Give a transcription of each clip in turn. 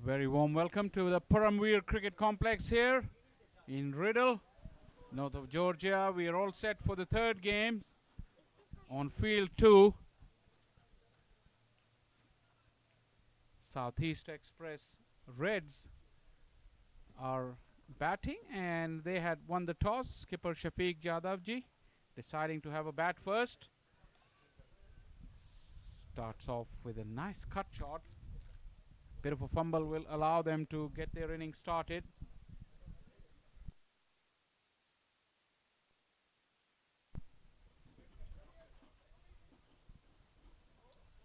Very warm welcome to the Paramveer Cricket Complex here in Riddle, north of Georgia. We are all set for the third game on field 2. Southeast Express Reds are batting and they had won the toss. Skipper Shafiq Jadavji deciding to have a bat first. Starts off with a nice cut shot. Bit of a fumble will allow them to get their innings started.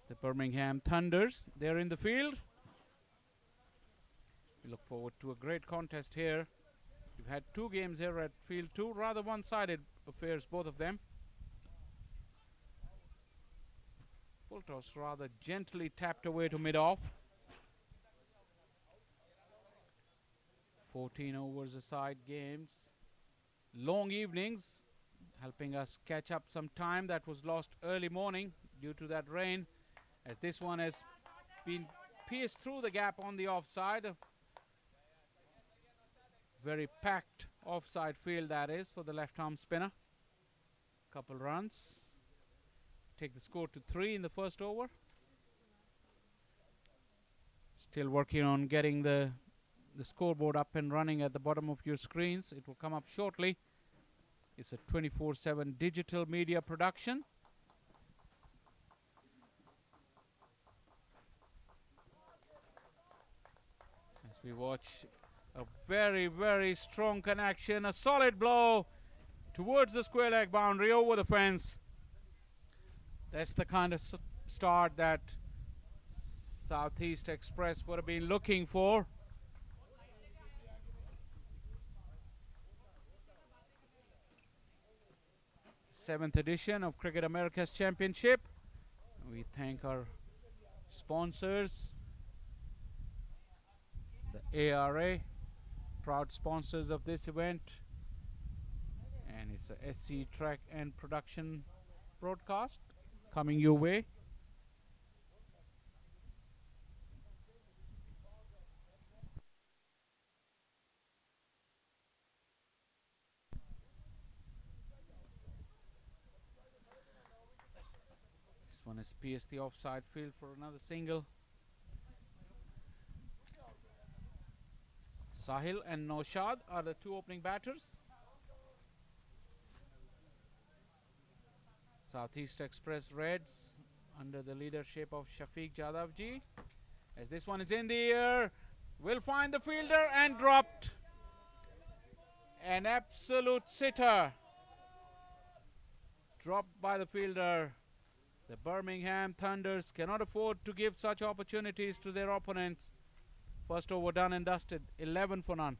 The Birmingham Thunders, they're in the field. We look forward to a great contest here. We've had 2 games here at field 2, rather one-sided affairs, both of them. Full toss rather gently tapped away to mid-off. 14 overs aside games. Long evenings, helping us catch up some time that was lost early morning due to that rain. As this one has been pierced through the gap on the offside. Very packed offside field that is for the left-arm spinner. Couple runs. Take the score to 3 in the first over. Still working on getting the scoreboard up and running at the bottom of your screens. It will come up shortly. It's a 24/7 digital media production. As we watch a very, very strong connection, a solid blow towards the square leg boundary over the fence. That's the kind of start that Southeast Express would have been looking for. Seventh edition of Cricket America's Championship. We thank our sponsors, the ARA, proud sponsors of this event, and it's a SC track and production broadcast coming your way. This one has pierced the offside field for another single. Sahil and Naushad are the 2 opening batters. Southeast Express Reds under the leadership of Shafiq Jadavji. As this one is in the air, will find the fielder and dropped. An absolute sitter. Dropped by the fielder. The Birmingham Thunders cannot afford to give such opportunities to their opponents. First over done and dusted, 11 for none.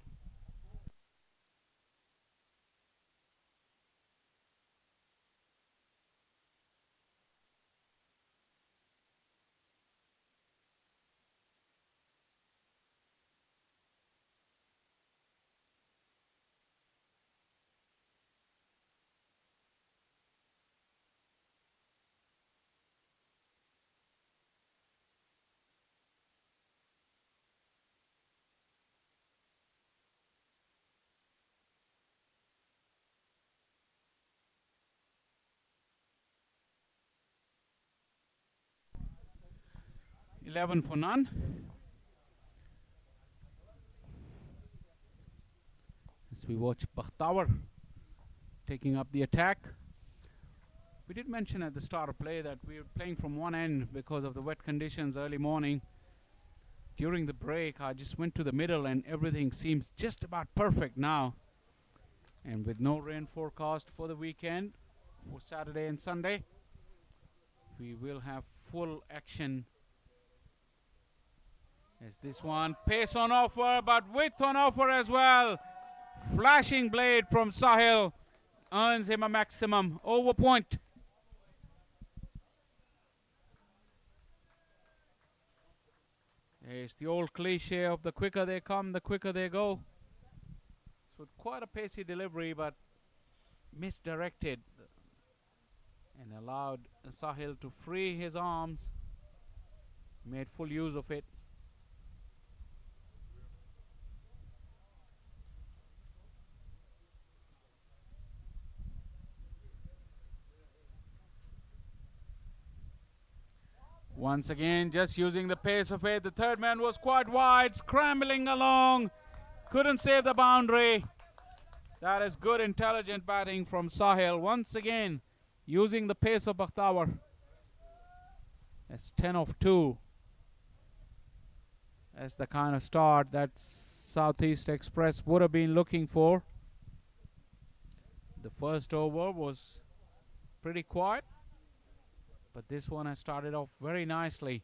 Eleven for none. As we watch Bakhtawar taking up the attack. We did mention at the start of play that we were playing from one end because of the wet conditions early morning. During the break, I just went to the middle and everything seems just about perfect now. And with no rain forecast for the weekend, for Saturday and Sunday, we will have full action. As this one, pace on offer, but width on offer as well. Flashing blade from Sahil earns him a maximum over point. It's the old cliche of the quicker they come, the quicker they go. So quite a pacey delivery, but misdirected and allowed Sahil to free his arms. Made full use of it. Once again, just using the pace of it. The third man was quite wide, scrambling along. Couldn't save the boundary. That is good, intelligent batting from Sahil. Once again, using the pace of Bakhtawar. That's 10 of 2. That's the kind of start that Southeast Express would have been looking for. The first over was pretty quiet, but this one has started off very nicely.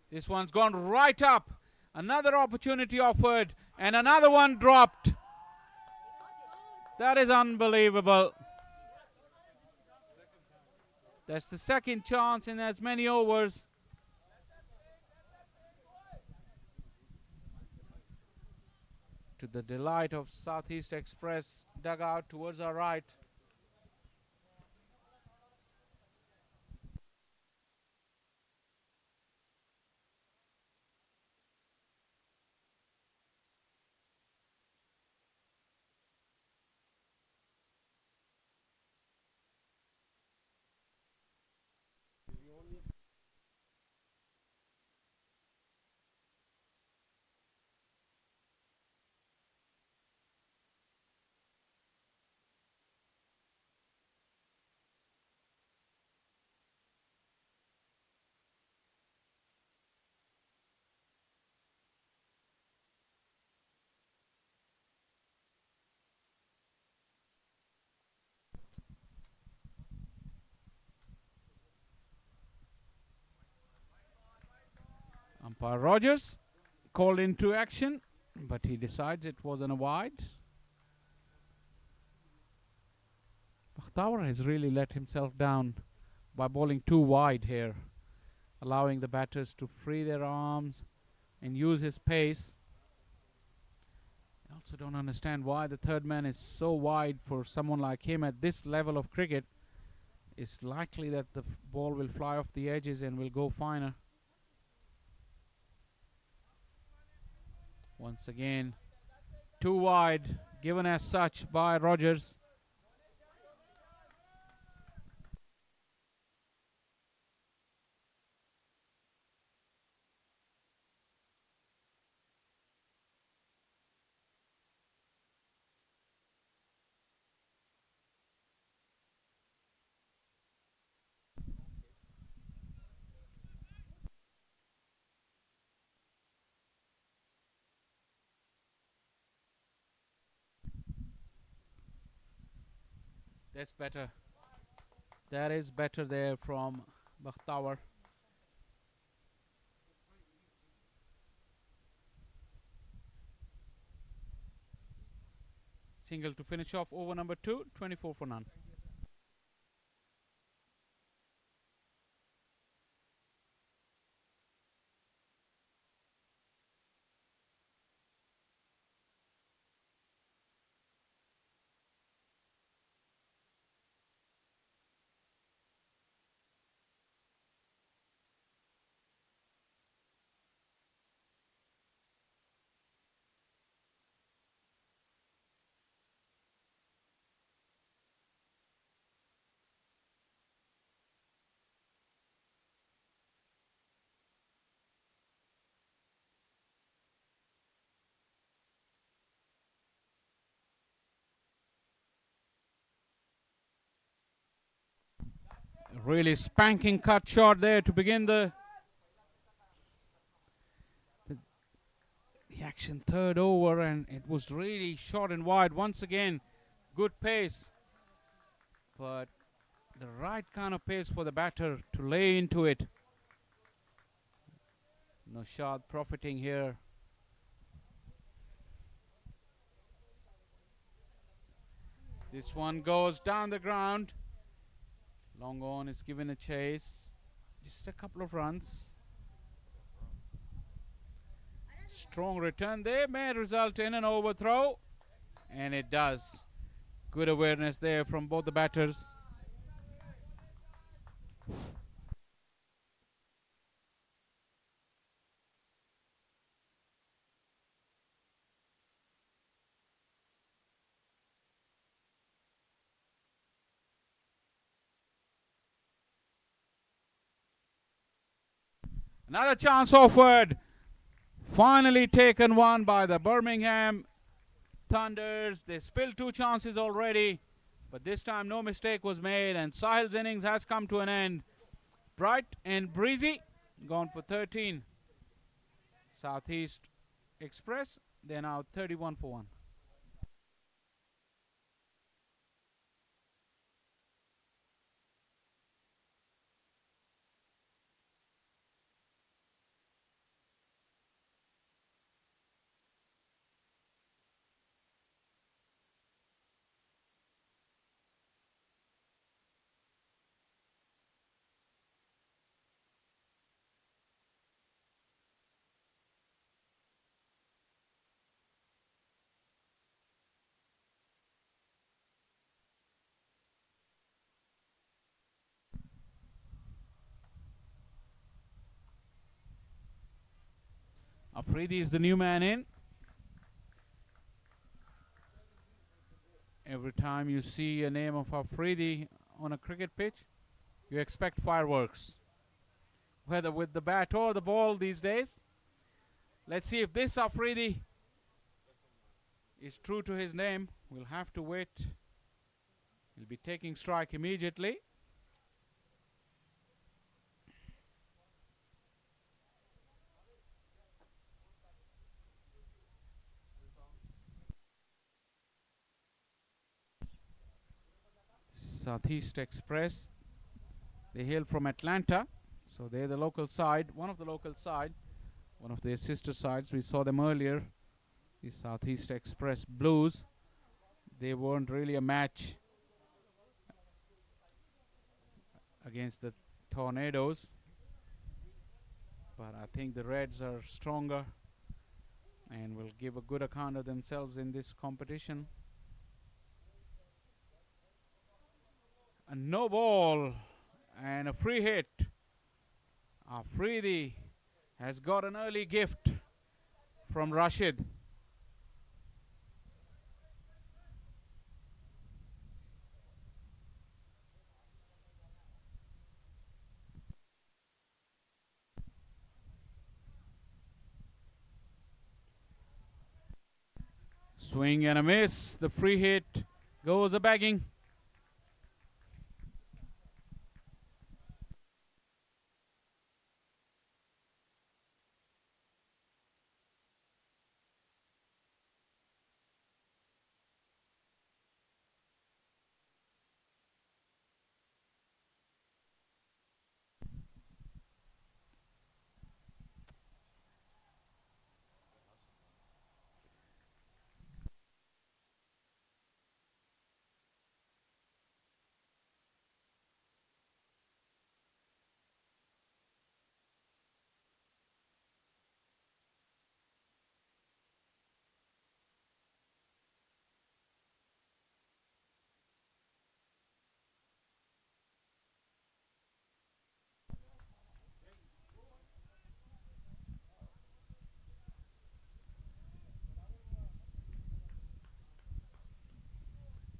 This one's gone right up. Another opportunity offered, and another one dropped. That is unbelievable. That's the second chance in as many overs. To the delight of Southeast Express dugout towards our right. Umpire Rogers called into action, but he decides it wasn't a wide. Bakhtawar has really let himself down by bowling too wide here, allowing the batters to free their arms and use his pace. I also don't understand why the third man is so wide for someone like him at this level of cricket. It's likely that the ball will fly off the edges and will go finer. Once again, too wide, given as such by Rogers. That's better. That is better there from Bakhtawar. Single to finish off over number 2, 24 for none. Really spanking cut shot there to begin the action. Third over, and it was really short and wide. Once again, good pace, but the right kind of pace for the batter to lay into it. Naushad profiting here. This one goes down the ground. Long on is given a chase. Just a couple of runs. Strong return there may result in an overthrow. And it does. Good awareness there from both the batters. Another chance offered. Finally taken one by the Birmingham Thunders. They spilled two chances already, but this time no mistake was made, and Sahil's innings has come to an end. Bright and breezy, gone for 13. Southeast Express, they're now 31 for 1. Afridi is the new man in. Every time you see a name of Afridi on a cricket pitch, you expect fireworks, whether with the bat or the ball these days. Let's see if this Afridi is true to his name. We'll have to wait. He'll be taking strike immediately. Southeast Express, they hail from Atlanta, so they're the local side, one of the local side, one of their sister sides. We saw them earlier, the Southeast Express Blues. They weren't really a match against the Tornadoes, but I think the Reds are stronger and will give a good account of themselves in this competition. A no ball and a free hit. Afridi has got an early gift from Rashid. Swing and a miss. The free hit goes a bagging.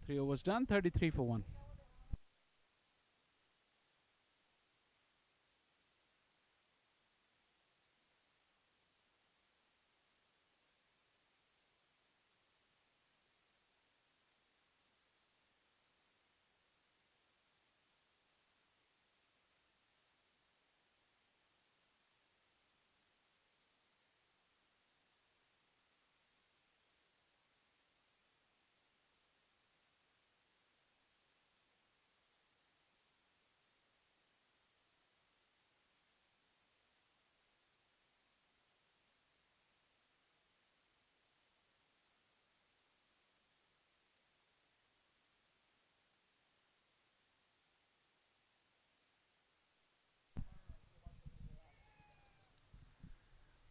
Three overs done, 33 for 1.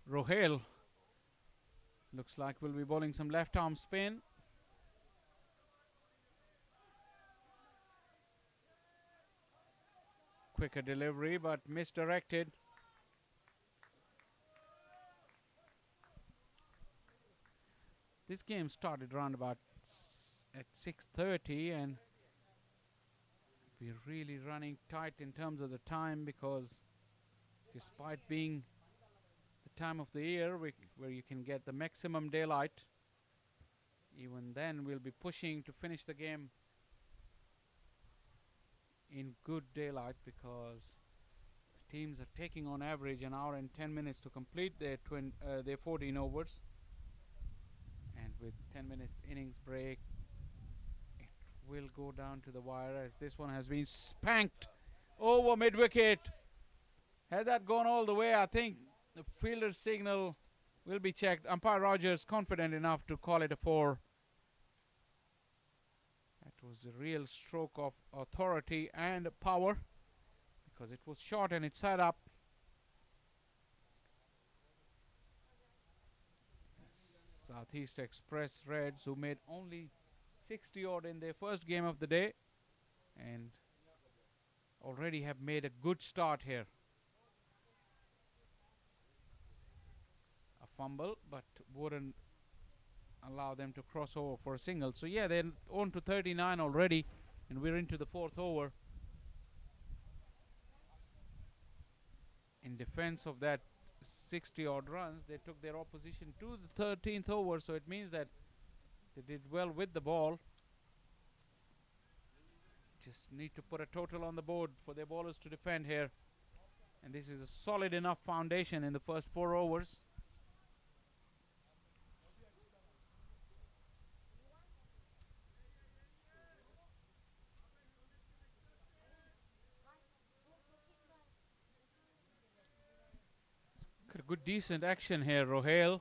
Rohel looks like we'll be bowling some left arm spin. Quicker delivery but misdirected. This game started around about at 6:30 and we're really running tight in terms of the time because Despite being the time of the year where you can get the maximum daylight, even then we'll be pushing to finish the game in good daylight, because the teams are taking on average an hour and 10 minutes to complete their 14 overs, and with 10 minutes innings break, it will go down to the wire, as this one has been spanked over mid-wicket. Had that gone all the way, I think the fielder's signal will be checked. Umpire Rogers confident enough to call it a 4. That was a real stroke of authority and power, because it was short and it sat up. Southeast Express Reds, who made only 60 odd in their first game of the day, and already have made a good start here. A fumble, but wouldn't allow them to cross over for a single. So yeah, they're on to 39 already, and we're into the 4th over. In defense of that 60 odd runs, they took their opposition to the 13th over, so it means that they did well with the ball. Just need to put a total on the board for their bowlers to defend here, and this is a solid enough foundation in the first 4 overs. Good decent action here. Rohail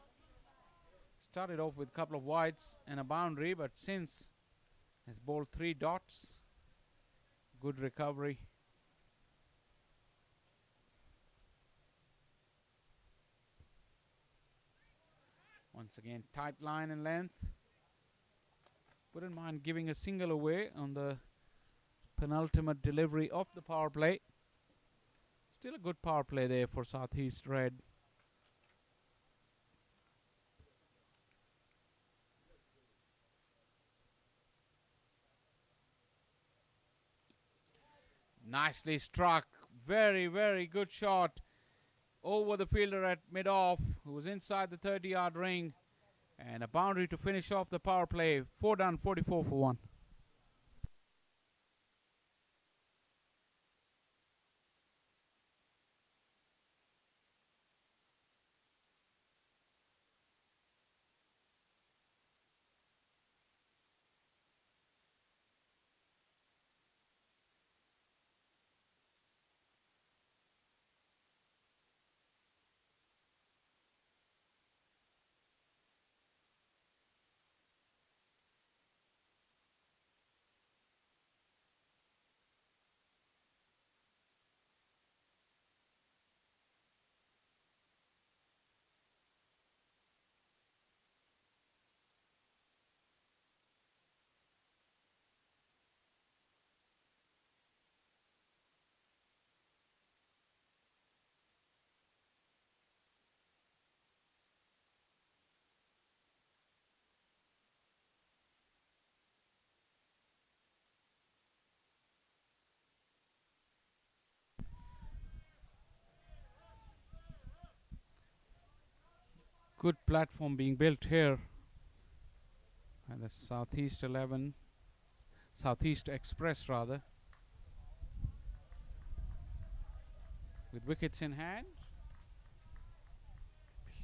started off with a couple of wides and a boundary, but since has bowled 3 dots. Good recovery. Once again, tight line and length. Wouldn't mind giving a single away on the penultimate delivery of the power play. Still a good power play there for Southeast Red. Nicely struck. Very, very good shot over the fielder at mid-off, who was inside the 30-yard ring. And a boundary to finish off the power play. 4 done, 44 for 1. Good platform being built here. And the Southeast Express rather, with wickets in hand,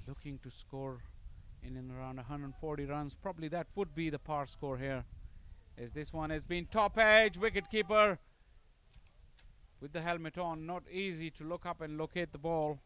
looking to score in and around 140 runs. Probably that would be the par score here, as this one has been top edge. Wicketkeeper with the helmet on, not easy to look up and locate the ball.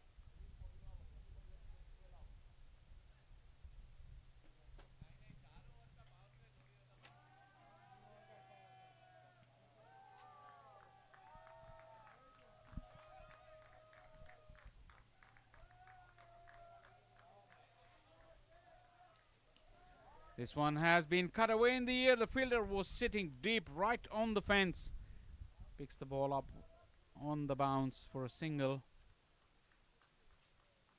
This one has been cut away in the air. The fielder was sitting deep right on the fence. Picks the ball up on the bounce for a single.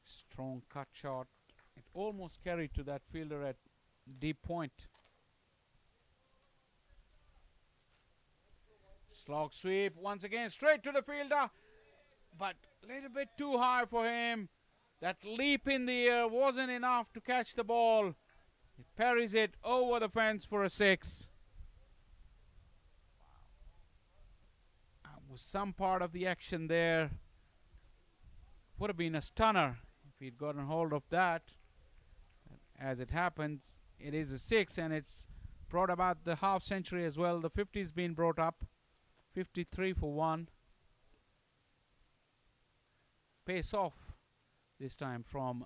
Strong cut shot. It almost carried to that fielder at deep point. Slog sweep once again straight to the fielder. but a little bit too high for him. That leap in the air wasn't enough to catch the ball. He parries it over the fence for a 6. Was some part of the action there. Would have been a stunner if he'd gotten hold of that. As it happens, it is a 6, and it's brought about the half century as well. The 50's been brought up. 53 for 1. Pace off this time from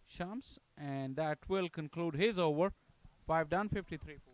Shams, and that will conclude his over. 5 done, 53 for 1.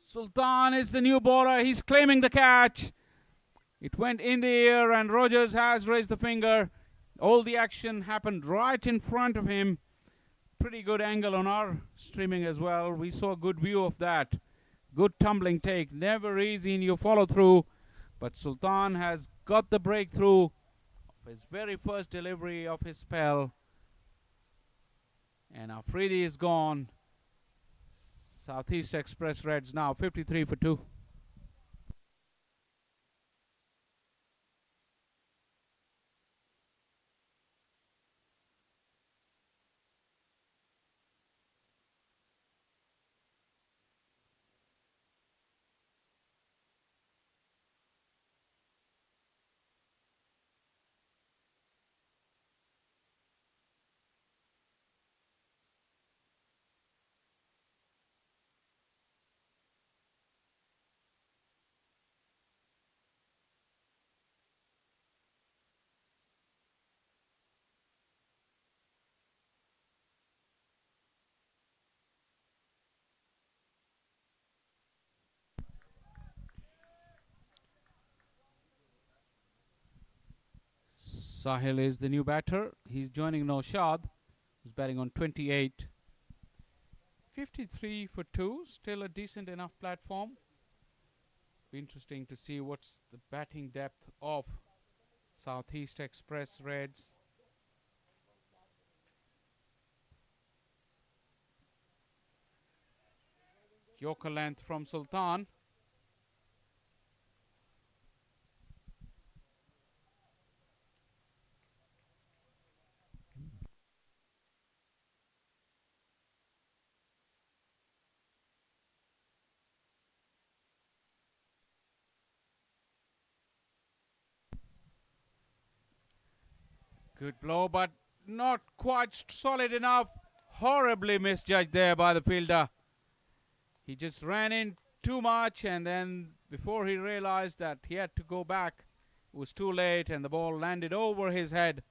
Sultan is the new bowler. He's claiming the catch. It went in the air, and Rogers has raised the finger. All the action happened right in front of him. Pretty good angle on our streaming as well. We saw a good view of that. Good tumbling take. Never easy in your follow through. But Sultan has got the breakthrough of his very first delivery of his spell. And Afridi is gone. Southeast Express Reds now 53 for 2. Sahil is the new batter. He's joining Naushad, who's batting on 28. 53 for 2, still a decent enough platform. Be interesting to see what's the batting depth of Southeast Express Reds. Yorker length from Sultan. Good blow, but not quite solid enough. Horribly misjudged there by the fielder. He just ran in too much, and then before he realized that he had to go back, it was too late, and the ball landed over his head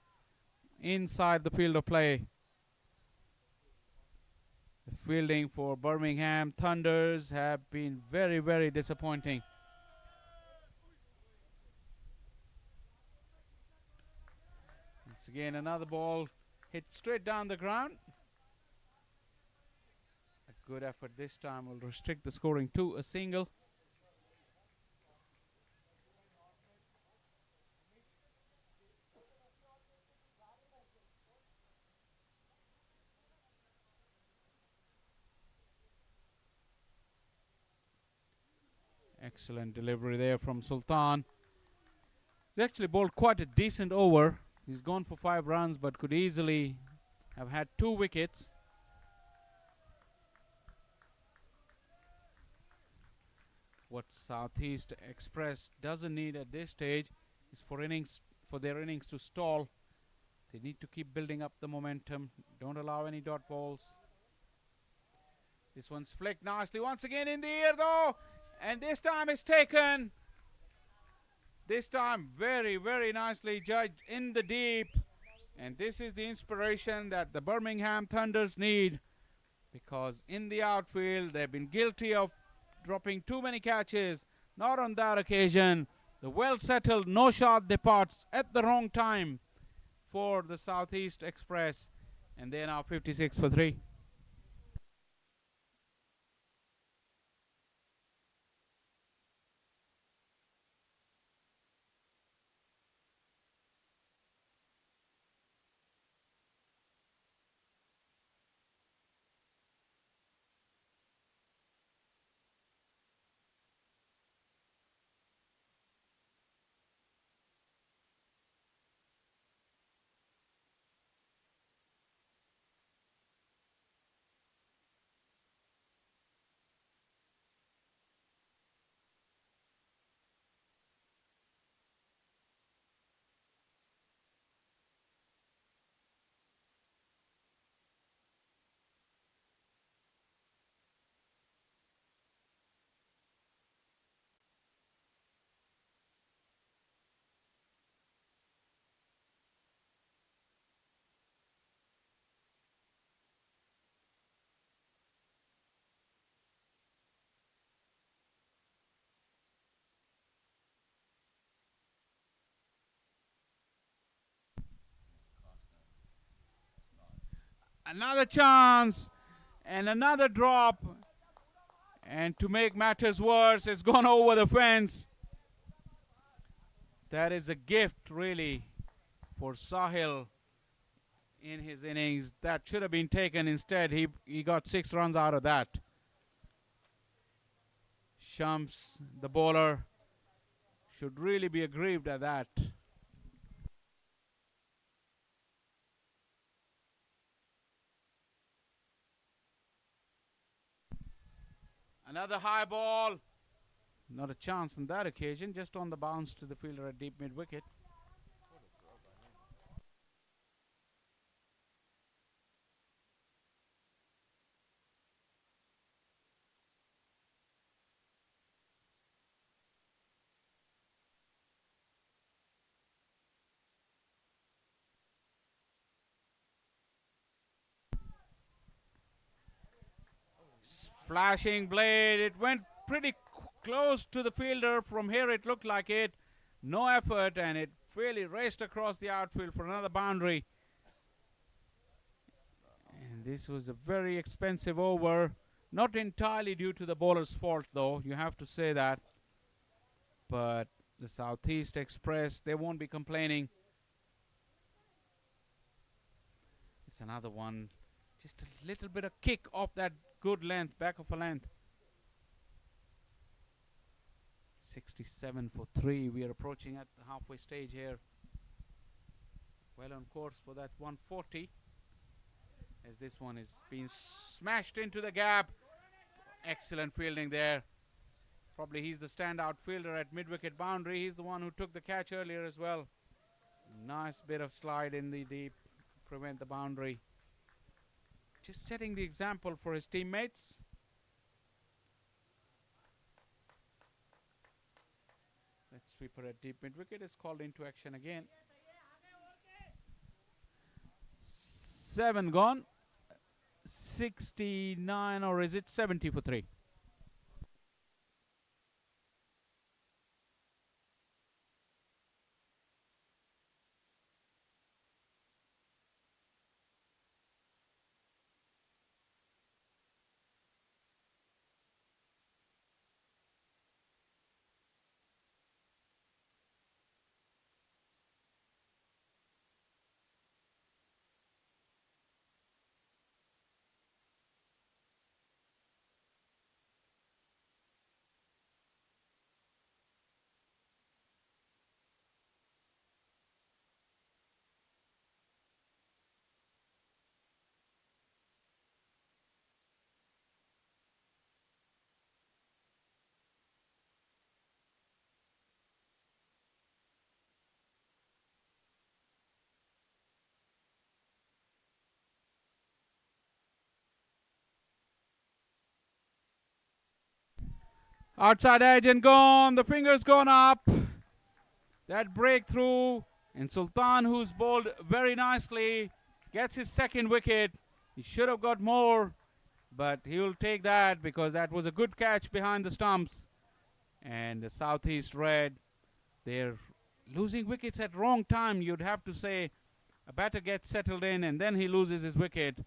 inside the field of play. The fielding for Birmingham Thunders have been very, very disappointing. Once again, another ball hit straight down the ground. A good effort this time will restrict the scoring to a single. Excellent delivery there from Sultan. He actually bowled quite a decent over. He's gone for 5 runs, but could easily have had 2 wickets. What Southeast Express doesn't need at this stage is for their innings to stall. They need to keep building up the momentum. Don't allow any dot balls. This one's flicked nicely once again in the air though, and this time it's taken. This time, very, very nicely judged in the deep. And this is the inspiration that the Birmingham Thunders need, because in the outfield they've been guilty of dropping too many catches. Not on that occasion. The well settled no shot departs at the wrong time for the Southeast Express, and they're now 56 for 3. Another chance and another drop. And to make matters worse, it's gone over the fence. That is a gift, really, for Sahil in his innings. That should have been taken instead. He got 6 runs out of that. Shams, the bowler, should really be aggrieved at that. Another high ball. Not a chance on that occasion, just on the bounce to the fielder at deep mid wicket. Flashing blade. It went pretty close to the fielder. From here it looked like it. No effort, and it really raced across the outfield for another boundary. And this was a very expensive over. Not entirely due to the bowler's fault, though. You have to say that. But the Southeast Express, they won't be complaining. It's another one. Just a little bit of kick off that good length, back of a length. 67 for 3. We are approaching at the halfway stage here. Well on course for that 140. As this one is being smashed into the gap. Excellent fielding there. Probably he's the standout fielder at mid-wicket boundary. He's the one who took the catch earlier as well. Nice bit of slide in the deep to prevent the boundary. Just setting the example for his teammates. That sweeper at deep mid-wicket is called into action again. 7 gone. 69, or is it 70 for 3? Outside edge and gone. The finger's gone up. that breakthrough. And Sultan, who's bowled very nicely, gets his second wicket. He should have got more, but he will take that because that was a good catch behind the stumps. And the Southeast Red, they're losing wickets at wrong time. You'd have to say a batter gets settled in and then he loses his wicket.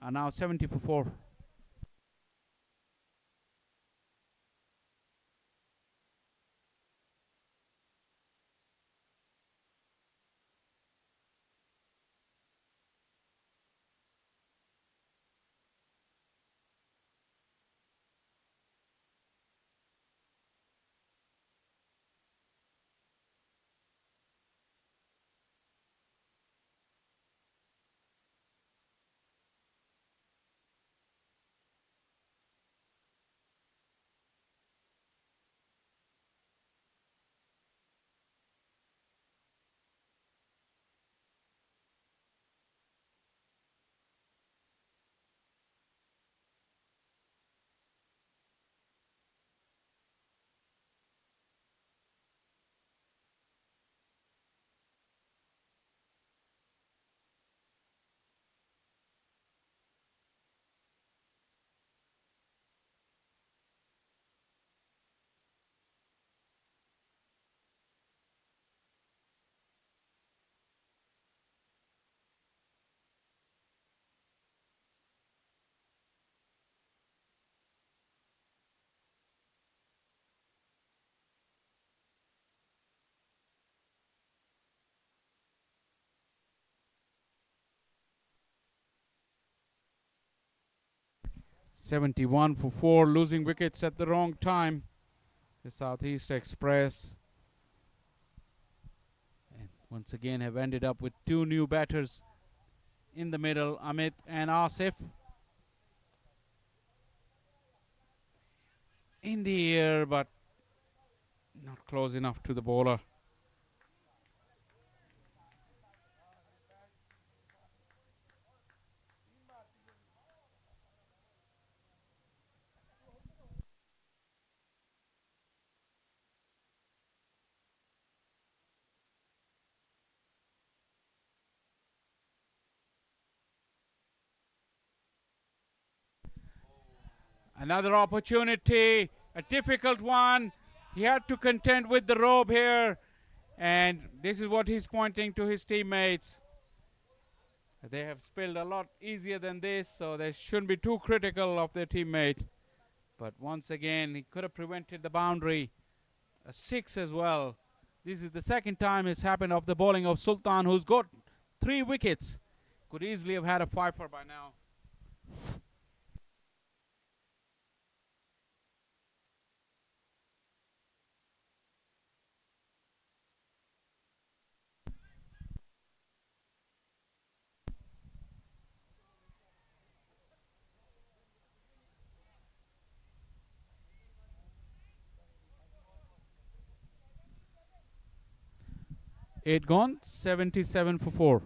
Are now 70 for 4. 71 for 4, losing wickets at the wrong time. The Southeast Express, and once again have ended up with two new batters in the middle, Amit and Asif. In the air, but not close enough to the bowler. Another opportunity, a difficult one. He had to contend with the rope here, and this is what he's pointing to his teammates. They have spilled a lot easier than this, so they shouldn't be too critical of their teammate. But once again, he could have prevented the boundary. A 6 as well. This is the second time it's happened of the bowling of Sultan, who's got 3 wickets. Could easily have had a 5-er by now. Eight gone, 77 for 4.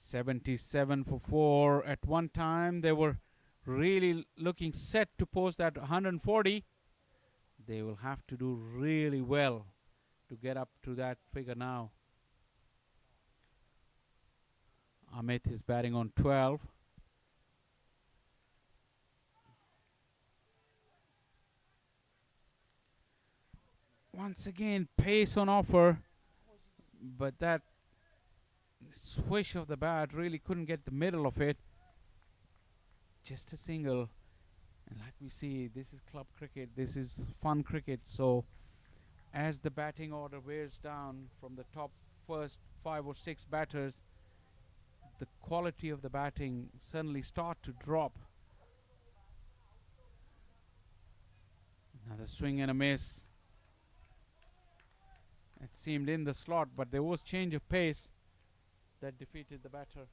$77 for 4. At one time, they were really looking set to post that 140. They will have to do really well to get up to that figure now. Amit is batting on 12. Once again, pace on offer, but that swish of the bat really couldn't get the middle of it. Just a single. And like we see, this is club cricket, this is fun cricket. So as the batting order wears down from the top first 5 or 6 batters, the quality of the batting suddenly start to drop. Another swing and a miss. It seemed in the slot, but there was change of pace that defeated the batter.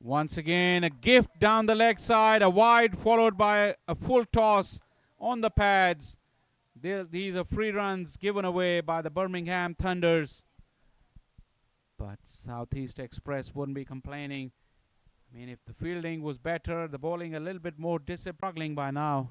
Once again, a gift down the leg side, a wide followed by a full toss on the pads. These are free runs given away by the Birmingham Thunders. But Southeast Express wouldn't be complaining. I mean, if the fielding was better, the bowling a little bit more struggling by now.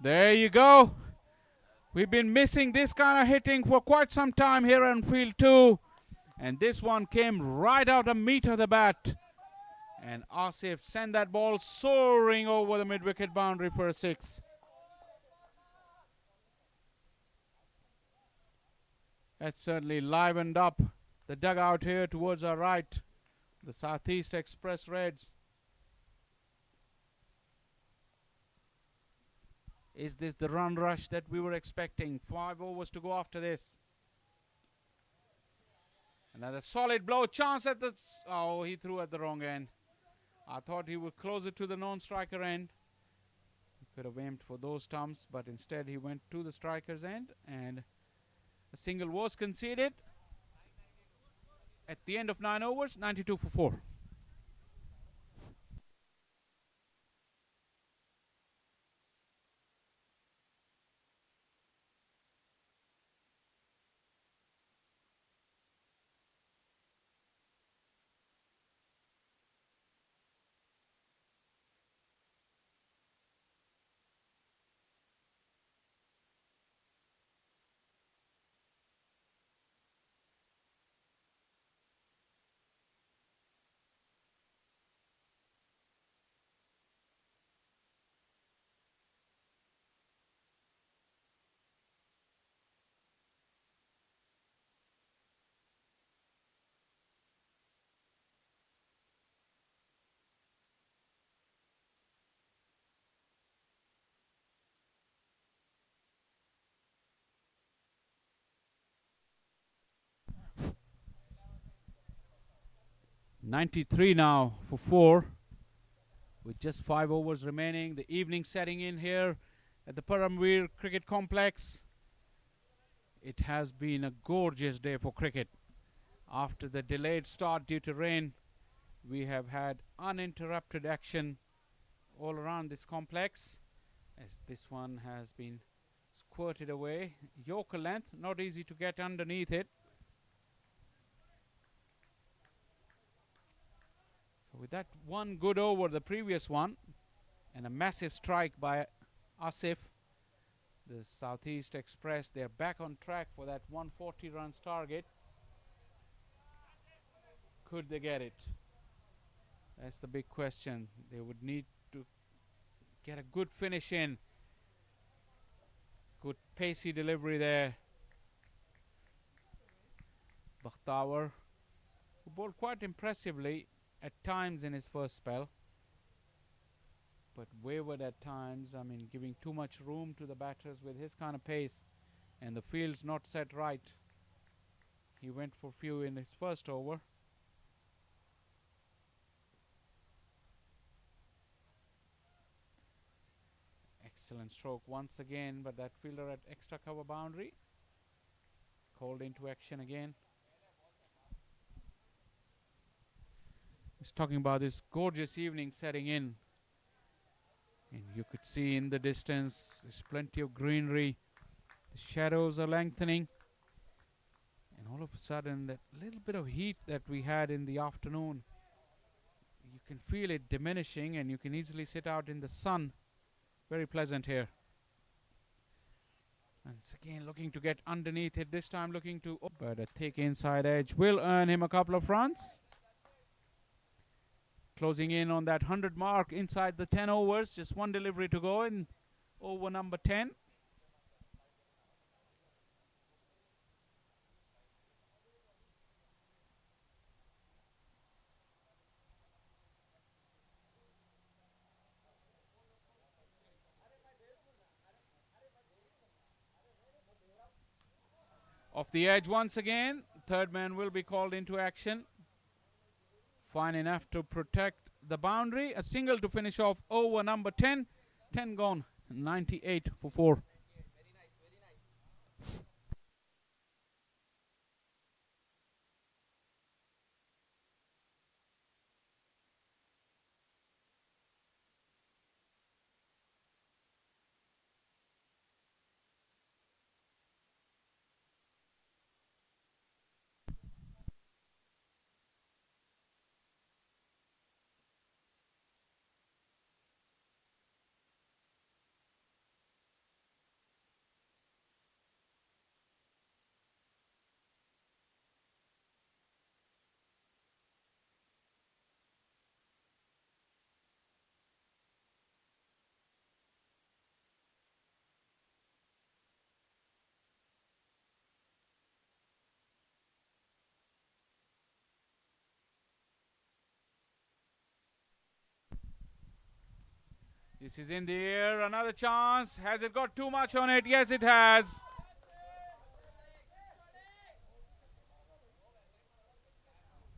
There you go. We've been missing this kind of hitting for quite some time here on field 2. And this one came right out of meat of the bat. And Asif sent that ball soaring over the mid-wicket boundary for a 6. That certainly livened up the dugout here towards our right. The Southeast Express Reds. Is this the run rush that we were expecting? 5 overs to go after this. Another solid blow. Chance at the... Oh, he threw at the wrong end. I thought he would close it to the non-striker end. He could have aimed for those stumps, but instead he went to the striker's end. And a single was conceded. At the end of 9 overs, 92 for 4. .93 now for 4. With just 5 overs remaining. The evening setting in here at the Paramveer Cricket Complex. It has been a gorgeous day for cricket. After the delayed start due to rain, we have had uninterrupted action all around this complex. As this one has been squirted away. Yorker length, not easy to get underneath it. So with that one good over the previous one and a massive strike by Asif, the Southeast Express, they're back on track for that 140 runs target. Could they get it? That's the big question. They would need to get a good finish in. Good pacey delivery there. Bakhtawar, who bowled quite impressively at times in his first spell, but wavered at times. I mean, giving too much room to the batters with his kind of pace, and the field's not set right. He went for few in his first over. Excellent stroke once again, but that fielder at extra cover boundary called into action again. He's talking about this gorgeous evening setting in. And you could see in the distance, there's plenty of greenery. The shadows are lengthening. And all of a sudden, that little bit of heat that we had in the afternoon, you can feel it diminishing, and you can easily sit out in the sun. Very pleasant here. And it's again looking to get underneath it, this time looking to, but a thick inside edge will earn him a couple of runs. Closing in on that 100 mark inside the 10 overs. Just one delivery to go in over number 10. Off the edge once again. Third man will be called into action. Fine enough to protect the boundary. A single to finish off over number 10. 10 gone. 98 for 4. This is in the air. Another chance. Has it got too much on it? Yes, it has.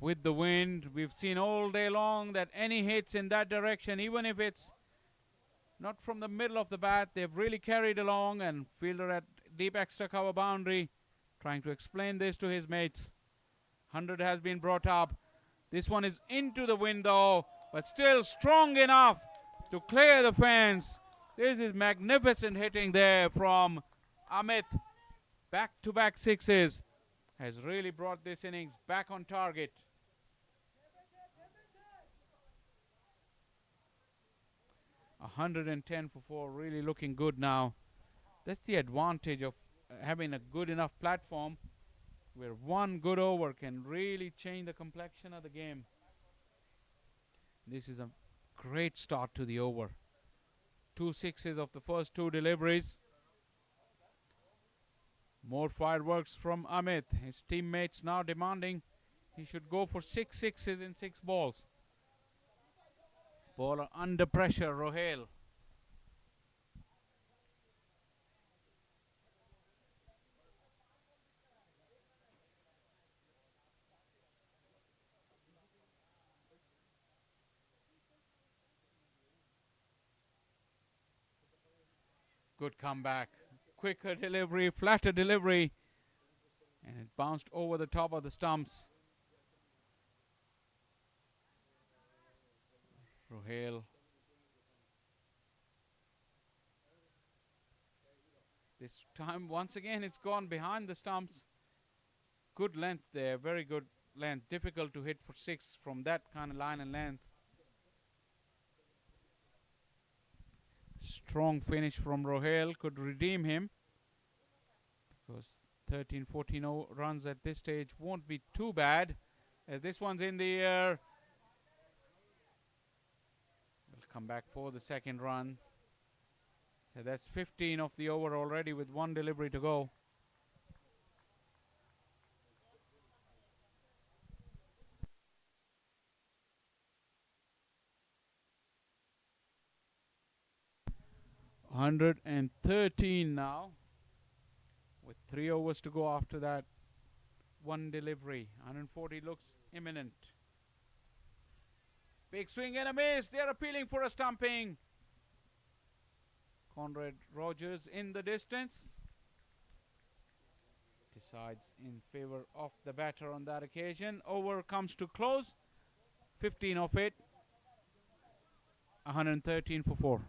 With the wind, we've seen all day long that any hits in that direction, even if it's not from the middle of the bat, they've really carried along. And fielder at deep extra cover boundary trying to explain this to his mates. 100 has been brought up. This one is into the wind though, but still strong enough to clear the fence. This is magnificent hitting there from Amit. Back-to-back sixes has really brought this innings back on target. A 110 for 4, really looking good now. That's the advantage of having a good enough platform where one good over can really change the complexion of the game. This is a great start to the over. 2 sixes of the first 2 deliveries. More fireworks from Amit. His teammates now demanding he should go for 6 sixes in 6 balls. Bowler under pressure, Rohail. Good comeback. Quicker delivery, flatter delivery. And it bounced over the top of the stumps. Rohail. This time, once again, it's gone behind the stumps. Good length there, very good length. Difficult to hit for 6 from that kind of line and length. Strong finish from Rohail could redeem him, because 13, 14 runs at this stage won't be too bad, as this one's in the air. We'll come back for the second run. So that's 15 of the over already with 1 delivery to go. $113 now, with 3 overs to go after that 1 delivery. 140 looks imminent. Big swing and a miss. They're appealing for a stumping. Conrad Rogers in the distance. decides in favor of the batter on that occasion. Over comes to close. 15 of it. 113 for 4.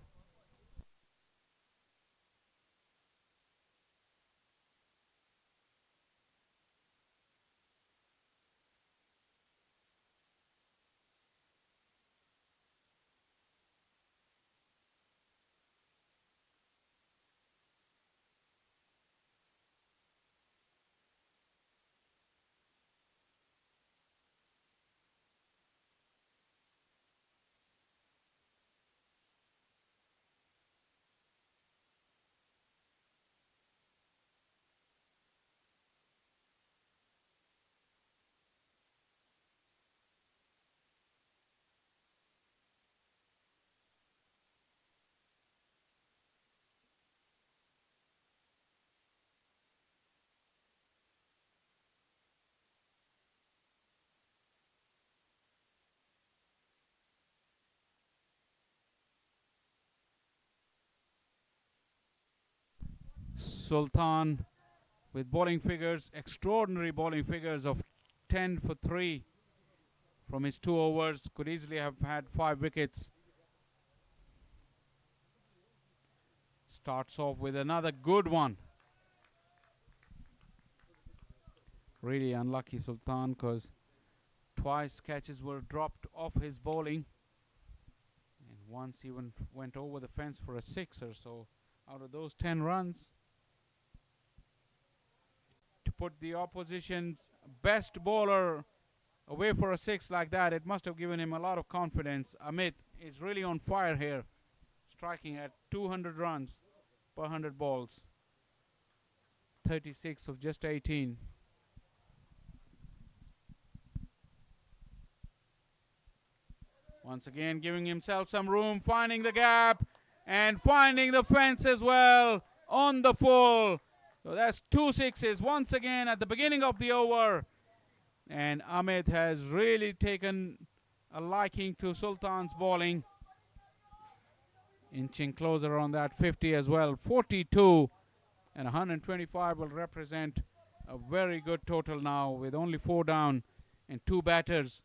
Sultan with bowling figures, extraordinary bowling figures of 10 for 3 from his 2 overs. Could easily have had 5 wickets. Starts off with another good one. Really unlucky Sultan, because twice catches were dropped off his bowling. And once he went over the fence for a 6er. So out of those 10 runs, to put the opposition's best bowler away for a 6 like that, it must have given him a lot of confidence. Amit is really on fire here, striking at 200 runs per 100 balls. 36 of just 18. Once again giving himself some room, finding the gap and finding the fence as well on the full. So that's 2 sixes once again at the beginning of the over. And Amit has really taken a liking to Sultan's bowling, inching closer on that 50 as well. 42 and 125 will represent a very good total now, with only 4 down and 2 batters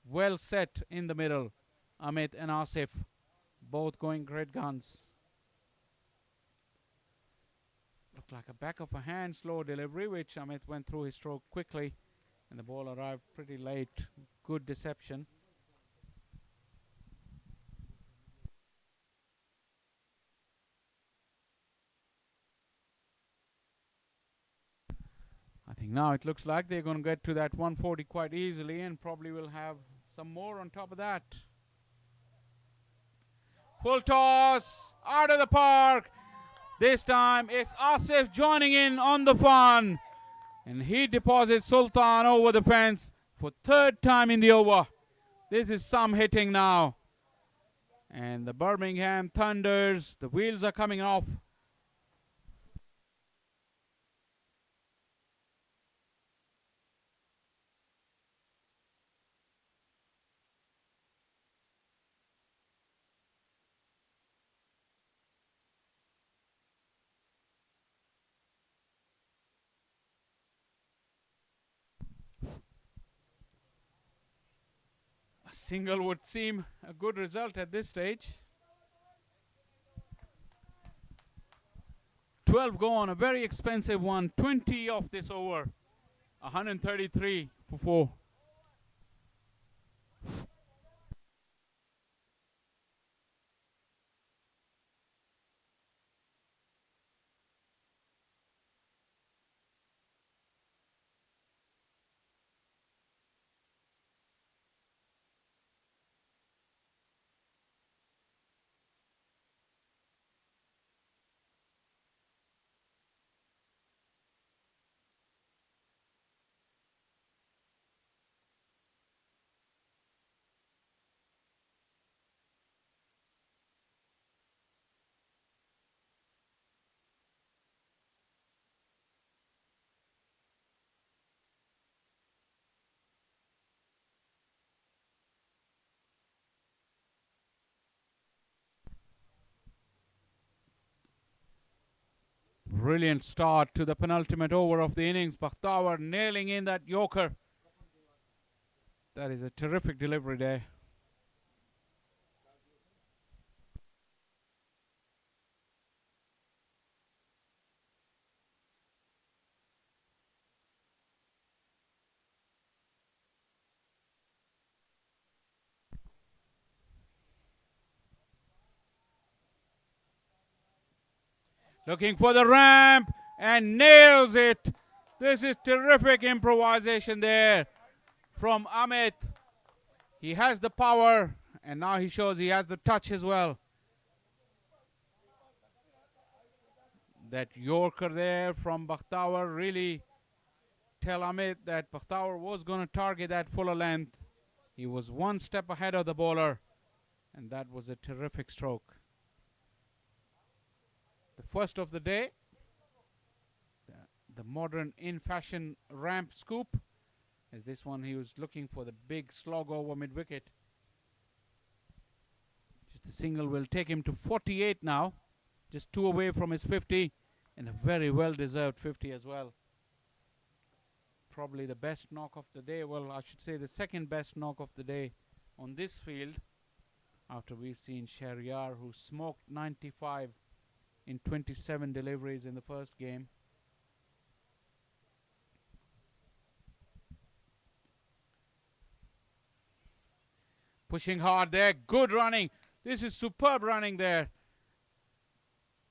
well set in the middle. Amit and Asif both going great guns. Looked like a back of a hand slow delivery, which Amit went through his stroke quickly, and the ball arrived pretty late. Good deception. I think now it looks like they're going to get to that 140 quite easily, and probably will have some more on top of that. Full toss, out of the park. This time it's Asif joining in on the fun. And he deposits Sultan over the fence for 3rd time in the over. This is some hitting now. And the Birmingham Thunders, the wheels are coming off. A single would seem a good result at this stage. 12 gone, a very expensive one. 20 off this over. 133 for 4. brilliant start to the penultimate over of the innings. Bakhtawar nailing in that Yorker. That is a terrific delivery there. Looking for the ramp and nails it. This is terrific improvisation there from Amit. He has the power and now he shows he has the touch as well. That Yorker there from Bakhtawar really tell Amit that Bakhtawar was going to target that fuller length. He was one step ahead of the bowler and that was a terrific stroke. The first of the day, the modern in-fashion ramp scoop. As this one, he was looking for the big slog over mid-wicket. Just a single will take him to 48 now. Just 2 away from his 50. And a very well-deserved 50 as well. Probably the best knock of the day. Well, I should say the second best knock of the day on this field. After we've seen Shahryar, who smoked 95 in 27 deliveries in the first game. Pushing hard there, good running. This is superb running there.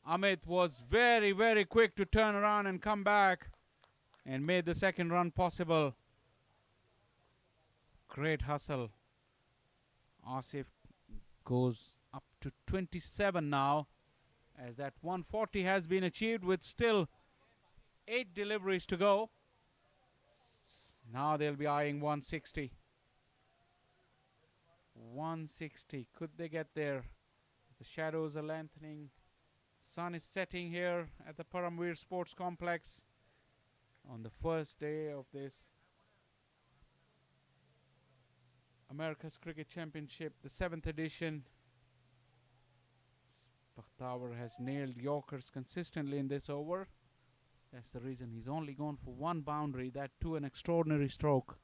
Amit was very, very quick to turn around and come back and made the second run possible. Great hustle. Asif goes up to 27 now, as that 140 has been achieved with still 8 deliveries to go. Now they'll be eyeing 160. 160. Could they get there? The shadows are lengthening. Sun is setting here at the Paramveer Sports Complex on the first day of this America's Cricket Championship, the 7th edition. Bakhtawar has nailed Yorkers consistently in this over. That's the reason he's only gone for 1 boundary, that too an extraordinary stroke.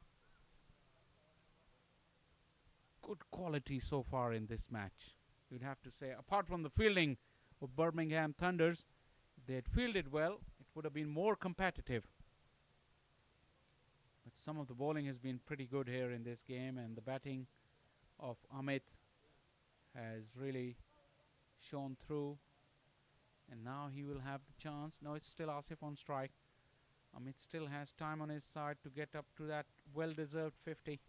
Good quality so far in this match, you'd have to say. Apart from the fielding of Birmingham Thunders, if they had fielded well, it would have been more competitive. But some of the bowling has been pretty good here in this game, and the batting of Amit has really shown through. And now he will have the chance. No, it's still Asif on strike. Amit still has time on his side to get up to that well-deserved 50.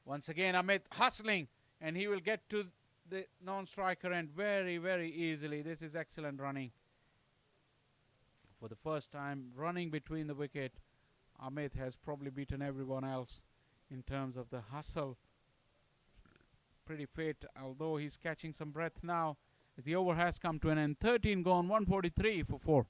Once again, Amit hustling, and he will get to the non-striker end very, very easily. This is excellent running. For the first time, running between the wicket, Amit has probably beaten everyone else in terms of the hustle. Pretty fit, although he's catching some breath now as the over has come to an end. 13 gone, 143 for 4.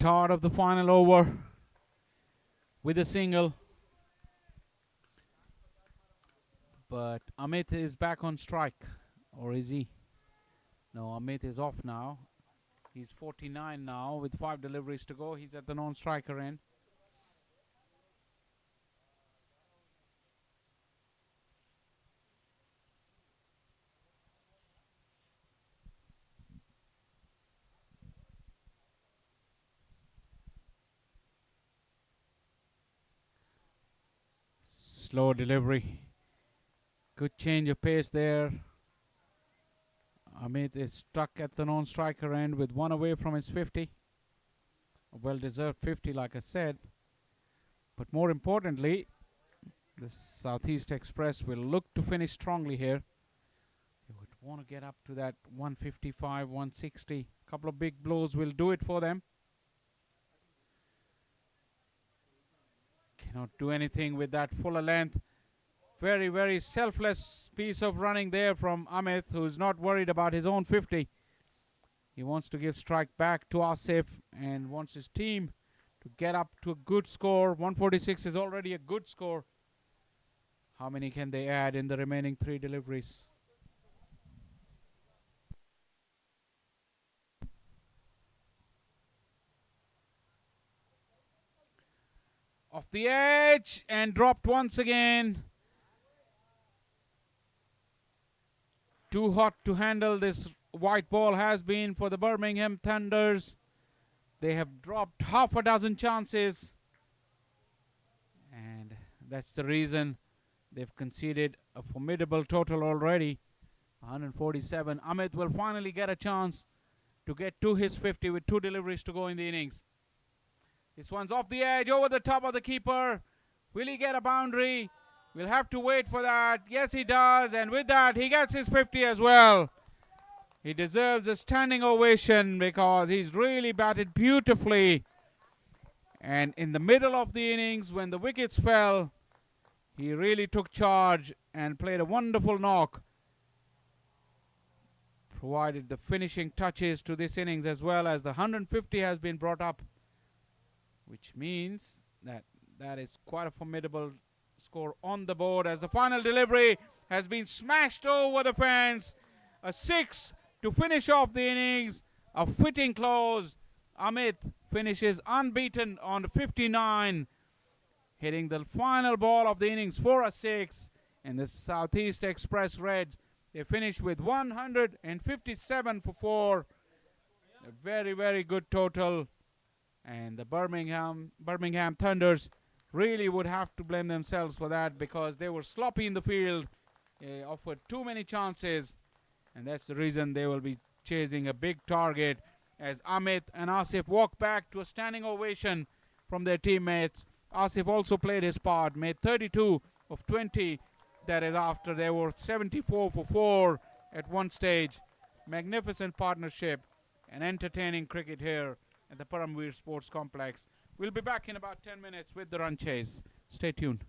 Start of the final over with a single. But Amit is back on strike. Or is he? No, Amit is off now. He's 49 now with 5 deliveries to go. He's at the non-striker end. slow delivery. Good change of pace there. Amit is stuck at the non-striker end with one away from his 50. A well-deserved 50, like I said. But more importantly, the Southeast Express will look to finish strongly here. They would want to get up to that 155, 160. A couple of big blows will do it for them. Cannot do anything with that fuller length. Very, very selfless piece of running there from Amit, who's not worried about his own 50. He wants to give strike back to Asif and wants his team to get up to a good score. 146 is already a good score. How many can they add in the remaining 3 deliveries? Off the edge and dropped once again. Too hot to handle this white ball has been for the Birmingham Thunders. They have dropped half a dozen chances. And that's the reason they've conceded a formidable total already. 147. Amit will finally get a chance to get to his 50 with 2 deliveries to go in the innings. This one's off the edge, over the top of the keeper. Will he get a boundary? We'll have to wait for that. Yes, he does. And with that, he gets his 50 as well. He deserves a standing ovation because he's really batted beautifully. And in the middle of the innings, when the wickets fell, he really took charge and played a wonderful knock. Provided the finishing touches to this innings as well, as the 150 has been brought up, which means that that is quite a formidable score on the board, as the final delivery has been smashed over the fence. A 6 to finish off the innings. A fitting close. Amit finishes unbeaten on 59, hitting the final ball of the innings for a 6. And the Southeast Express Reds, they finish with 157 for 4. A very, very good total. And the Birmingham Thunders really would have to blame themselves for that, because they were sloppy in the field. They offered too many chances, and that's the reason they will be chasing a big target, as Amit and Asif walk back to a standing ovation from their teammates. Asif also played his part, made 32 of 20. That is after they were 74 for 4 at one stage. Magnificent partnership and entertaining cricket here at the Paramveer Sports Complex. We'll be back in about 10 minutes with the run chase. Stay tuned.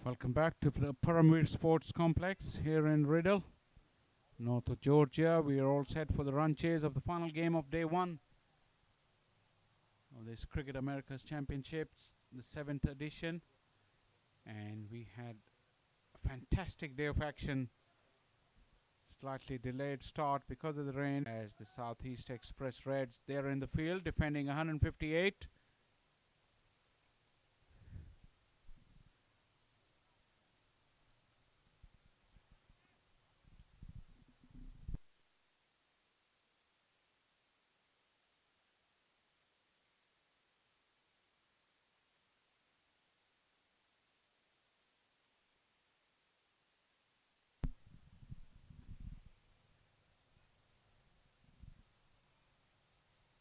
Welcome back to the Paramir Sports Complex here in Riddle, north of Georgia. We are all set for the run chase of the final game of day one of this Cricket America's Championships, the 7th edition. And we had a fantastic day of action. Slightly delayed start because of the rain as the Southeast Xpress Reds, they're in the field defending 158.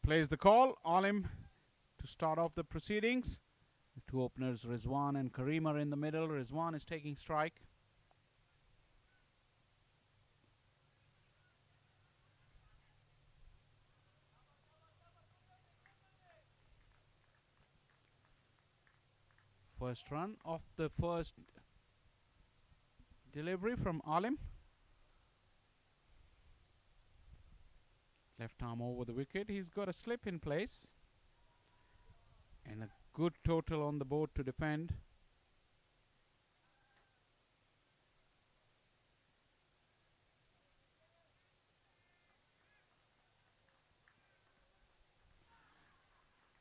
Plays the call, Alim to start off the proceedings. The two openers, Rizwan and Kareem, are in the middle. Rizwan is taking strike. First run of the first delivery from Alim. Left arm over the wicket. He's got a slip in place. And a good total on the board to defend.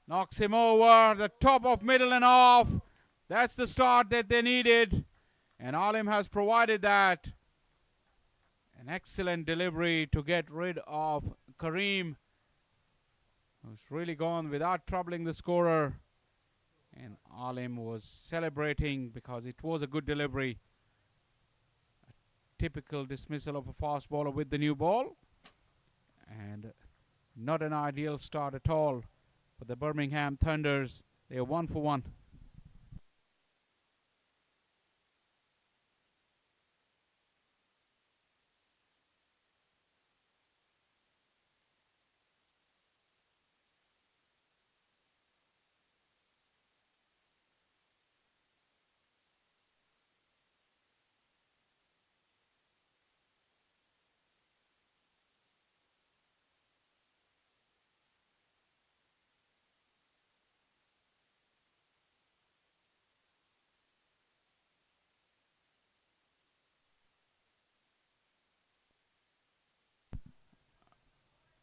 Knocks him over. The top of middle and off. That's the start that they needed. And Alim has provided that. An excellent delivery to get rid of Kareem, who's really gone without troubling the scorer. And Alim was celebrating because it was a good delivery. A typical dismissal of a fast bowler with the new ball. And not an ideal start at all for the Birmingham Thunders. They are 1 for 1.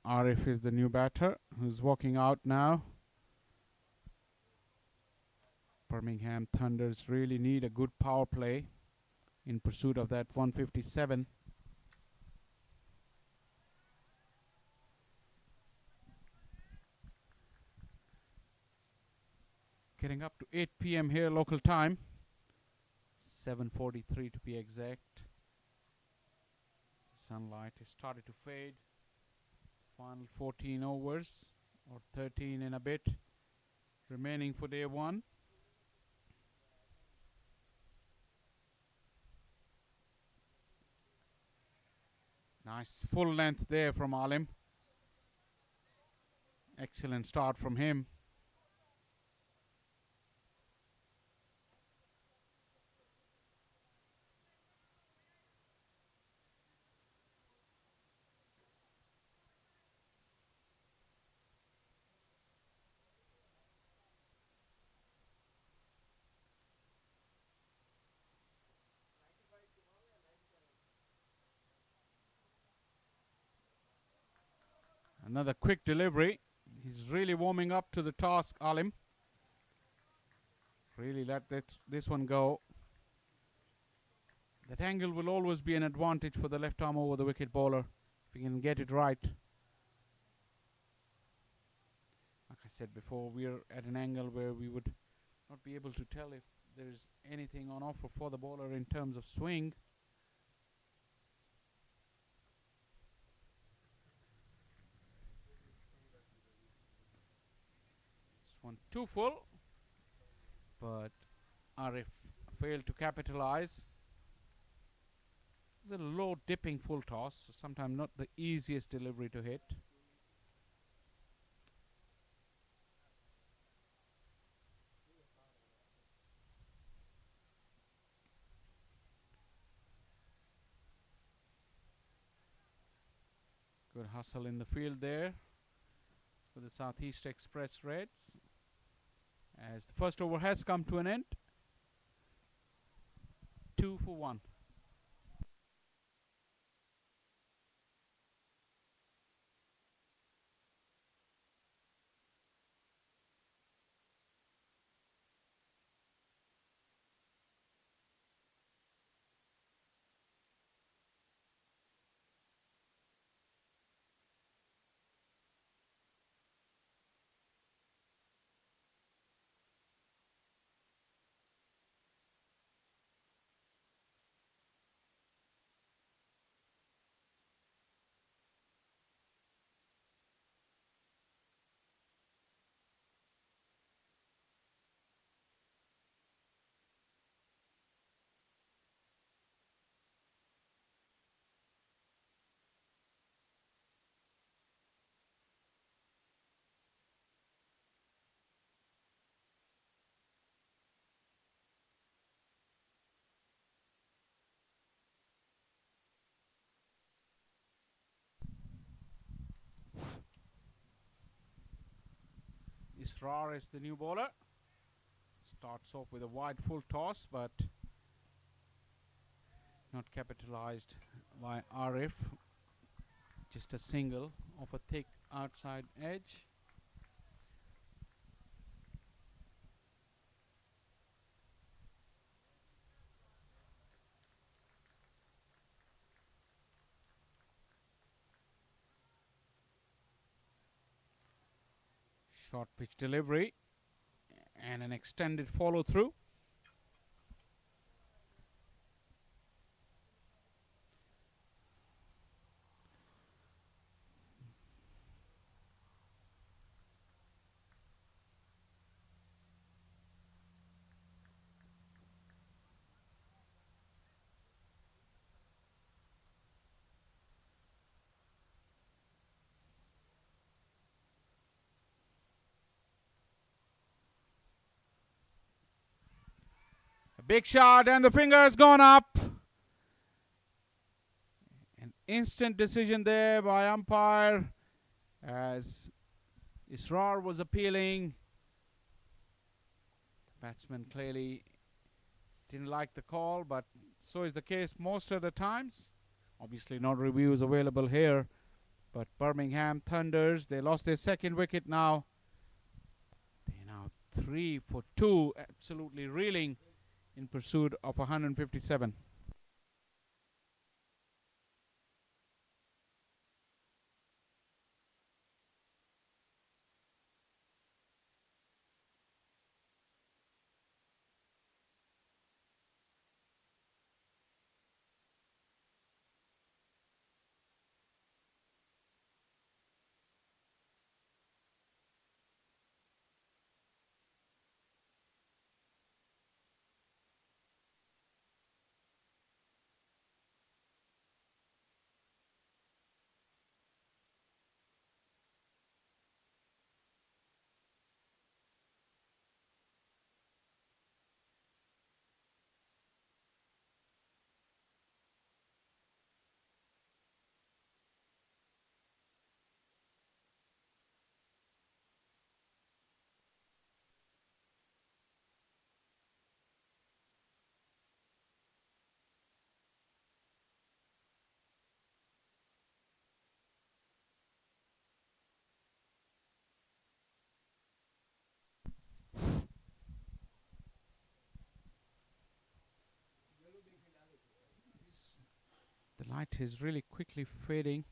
Arif is the new batter who's walking out now. Birmingham Thunders really need a good power play in pursuit of that 157. Getting up to 8 p.m. here local time. 7:43 to be exact. Sunlight has started to fade. Final 14 overs or 13 in a bit remaining for day one. Nice full length there from Alim. Excellent start from him. Another quick delivery. He's really warming up to the task, Alim. Really let this one go. That angle will always be an advantage for the left arm over the wicket bowler if he can get it right. Like I said before, we're at an angle where we would not be able to tell if there's anything on offer for the bowler in terms of swing. One too full, but Arif failed to capitalize. It's a low dipping full toss, so sometimes not the easiest delivery to hit. Good hustle in the field there for the Southeast Express Reds. As the first over has come to an end. 2 for 1. Israr is the new bowler. Starts off with a wide full toss, but not capitalized by Arif. Just a single of a thick outside edge. Short pitch delivery and an extended follow through. Big shot and the finger has gone up. An instant decision there by umpire as Israr was appealing. The batsman clearly didn't like the call, but so is the case most of the times. Obviously not reviews available here, but Birmingham Thunders, they lost their second wicket now. They're now 3 for 2, absolutely reeling in pursuit of 157. The light is really quickly fading.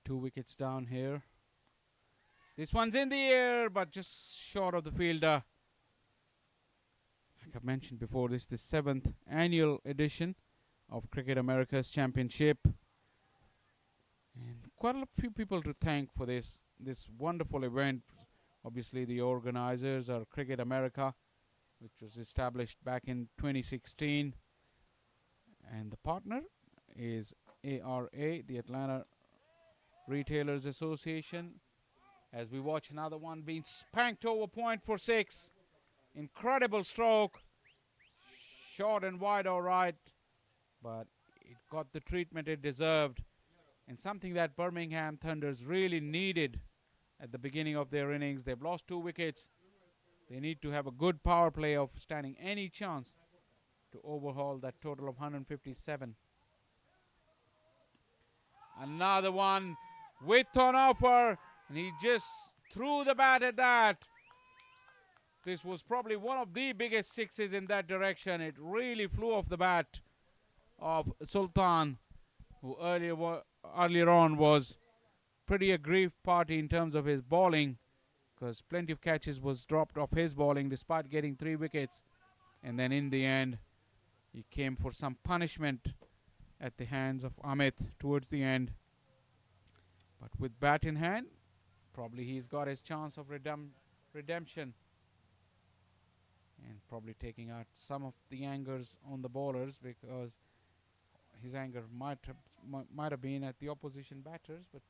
2 wickets down here. This one's in the air, but just short of the fielder. Like I've mentioned before, this is the 7th annual edition of Cricket America's Championship. And quite a few people to thank for this wonderful event. Obviously, the organizers are Cricket America, which was established back in 2016. And the partner is ARA, the Atlanta Retailers Association. As we watch another one being spanked over point for 6. Incredible stroke. Short and wide all right, but it got the treatment it deserved. and something that Birmingham Thunders really needed at the beginning of their innings. They've lost 2 wickets. They need to have a good power play of standing any chance to overhaul that total of 157. Another one with on offer, and he just threw the bat at that. This was probably one of the biggest sixes in that direction. It really flew off the bat of Sultan, who earlier on was pretty aggrieved party in terms of his bowling, because plenty of catches was dropped off his bowling despite getting 3 wickets. And then in the end, he came for some punishment at the hands of Amit towards the end. But with bat in hand, probably he's got his chance of redemption. And probably taking out some of the angers on the bowlers, because his anger might have been at the opposition batters, but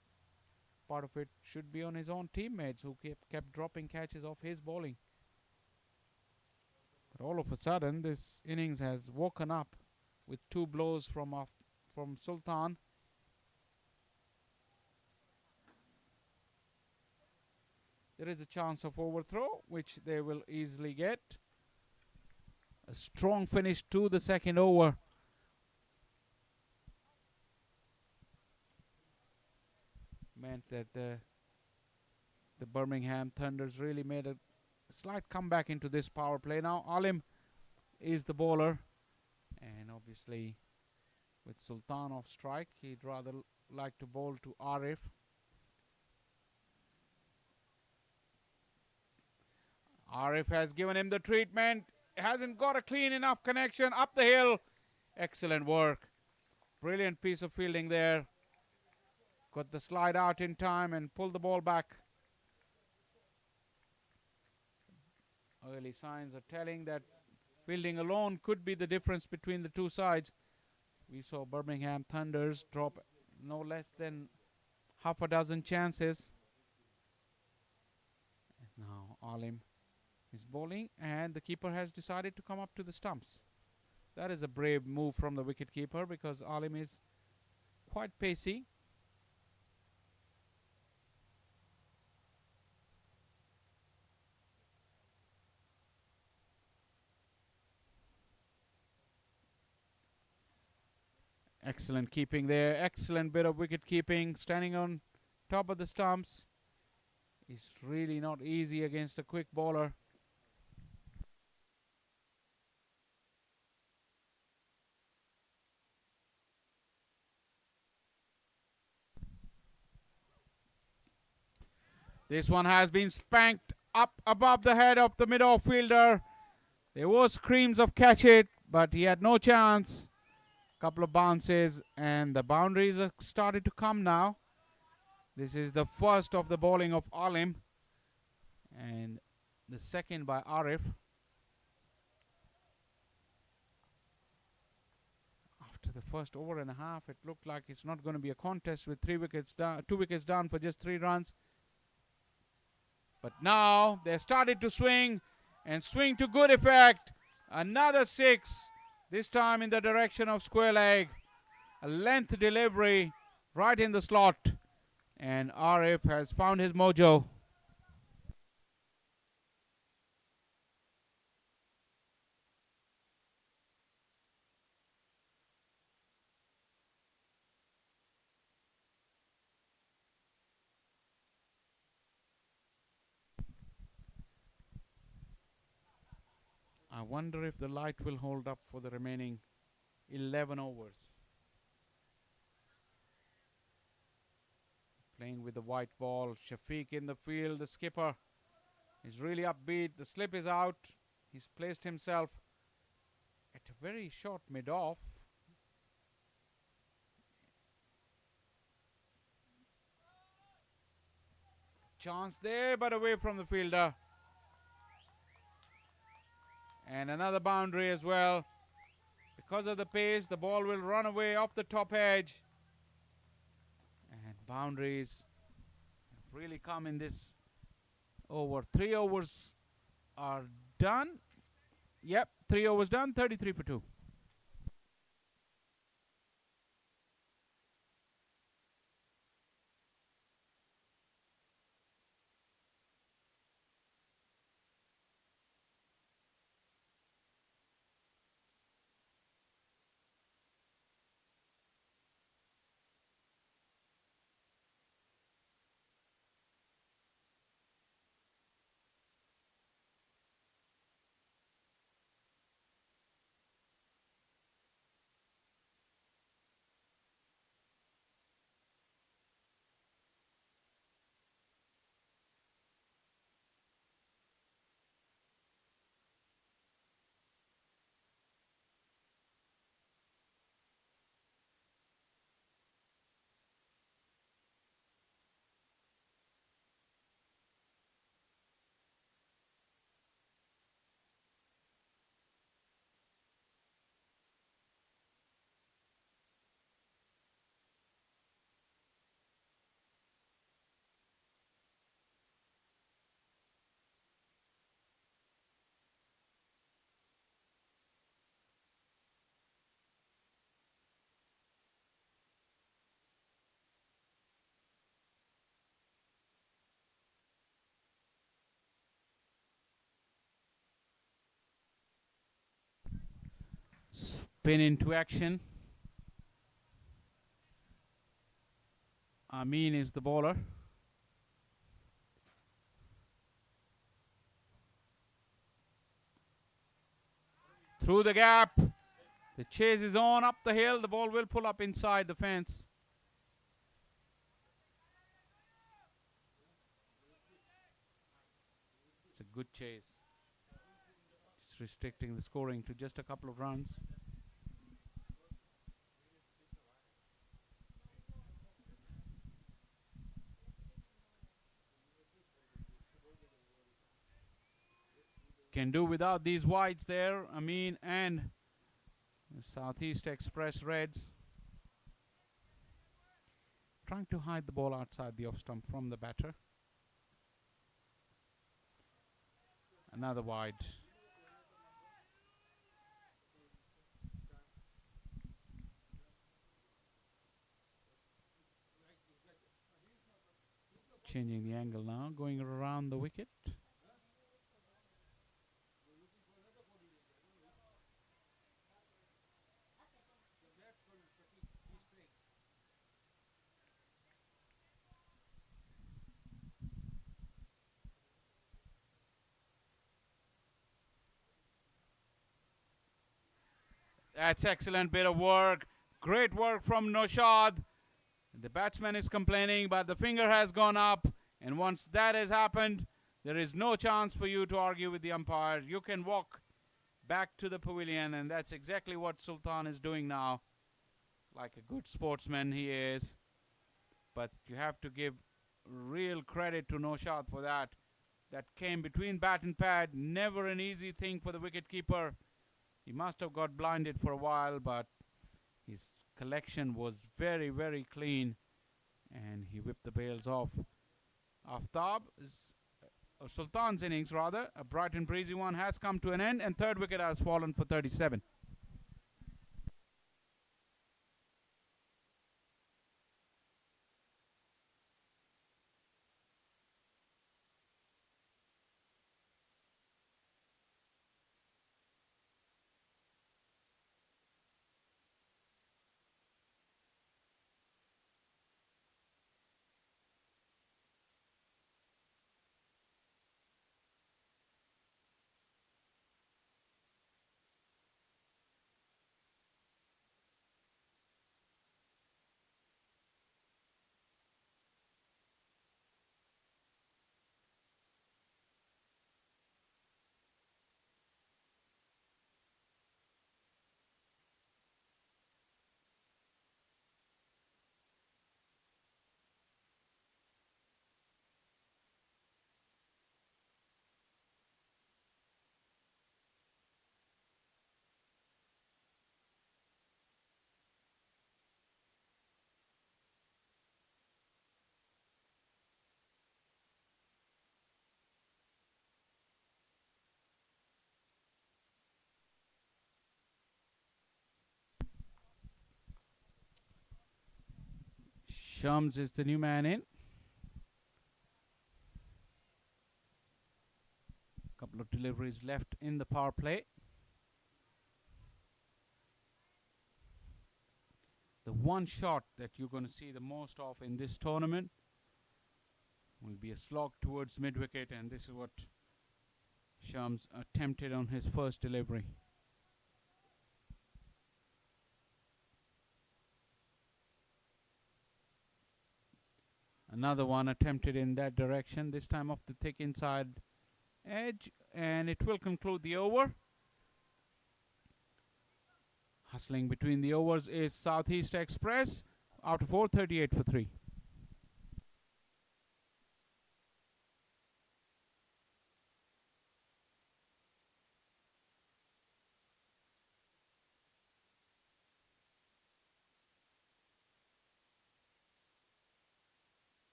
part of it should be on his own teammates who kept dropping catches off his bowling. But all of a sudden, this innings has woken up with 2 blows from Sultan. There is a chance of overthrow, which they will easily get. A strong finish to the second over. Meant that the Birmingham Thunders really made a slight comeback into this power play. Now Alim is the bowler, and obviously with Sultan off strike, he'd rather like to bowl to Arif. Arif has given him the treatment. Hasn't got a clean enough connection up the hill. Excellent work. Brilliant piece of fielding there. Got the slide out in time and pulled the ball back. Early signs are telling that fielding alone could be the difference between the two sides. We saw Birmingham Thunders drop no less than half a dozen chances. And now Alim is bowling, and the keeper has decided to come up to the stumps. That is a brave move from the wicketkeeper, because Alim is quite pacey. Excellent keeping there. Excellent bit of wicket keeping. Standing on top of the stumps is really not easy against a quick bowler. This one has been spanked up above the head of the mid-off fielder. There was screams of catch it, but he had no chance. Couple of bounces, and the boundaries are started to come now. This is the first of the bowling of Alim, and the second by Arif. After the first over and a half, it looked like it's not going to be a contest with 2 wickets down for just 3 runs. But now they started to swing, and swing to good effect. Another 6. This time in the direction of square leg. A length delivery right in the slot. And Arif has found his mojo. I wonder if the light will hold up for the remaining 11 overs. Playing with the white ball. Shafiq in the field. The skipper is really upbeat. The slip is out. He's placed himself at a very short mid-off. Chance there, but away from the fielder. And another boundary as well. Because of the pace, the ball will run away off the top edge. And boundaries have really come in this over. 3 overs are done. Yep, 3 overs done, 33 for 2. 2 Spin into action. Amin is the bowler. Through the gap. The chase is on up the hill. The ball will pull up inside the fence. It's a good chase. Just restricting the scoring to just a couple of runs. Can do without these wides there. Amin and the Southeast Express Reds. Trying to hide the ball outside the off stump from the batter. Another wide. Changing the angle now, going around the wicket. That's excellent bit of work. Great work from Noshad. The batsman is complaining, but the finger has gone up. And once that has happened, there is no chance for you to argue with the umpire. You can walk back to the pavilion, and that's exactly what Sultan is doing now. Like a good sportsman he is. But you have to give real credit to Noshad for that. That came between bat and pad. Never an easy thing for the wicketkeeper. He must have got blinded for a while, but his collection was very, very clean. And he whipped the bails off. Aftab, Sultan's innings rather, a bright and breezy one, has come to an end, and third wicket has fallen for 37. Shams is the new man in. Couple of deliveries left in the power play. The one shot that you're going to see the most of in this tournament will be a slog towards mid-wicket, and this is what Shams attempted on his first delivery. Another one attempted in that direction, this time off the thick inside edge, and it will conclude the over. Hustling between the overs is Southeast Express out of 4, 38 for 3.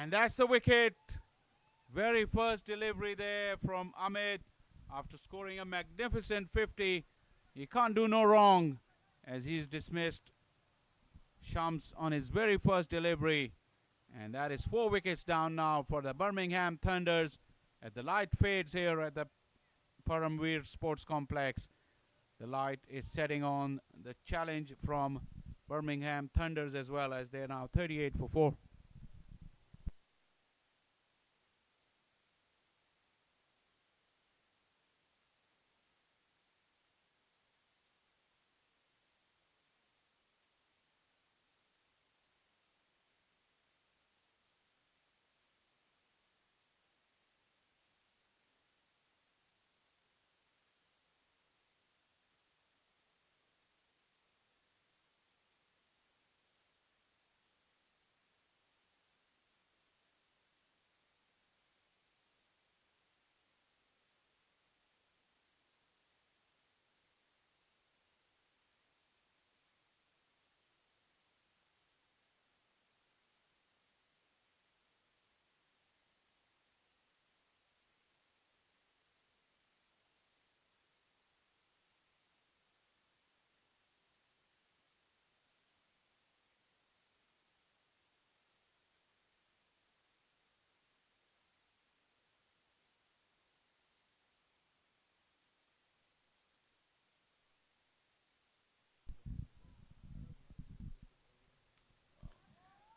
And that's the wicket. Very first delivery there from Amit after scoring a magnificent 50. He can't do no wrong as he's dismissed Shams on his very first delivery. And that is 4 wickets down now for the Birmingham Thunders at the light fades here at the Paramveer Sports Complex. The light is setting on the challenge from Birmingham Thunders as well, as they're now 38 for 4.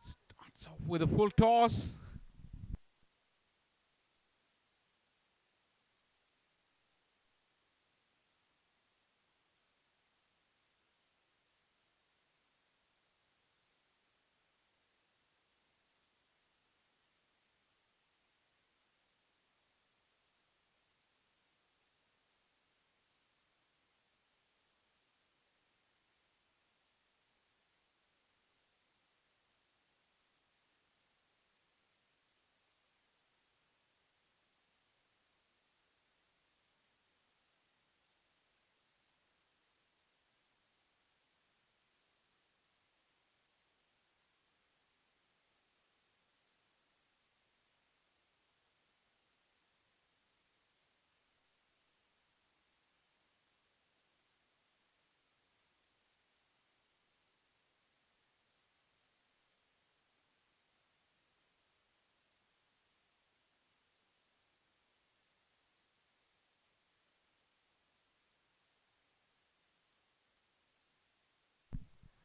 Starts off with a full toss.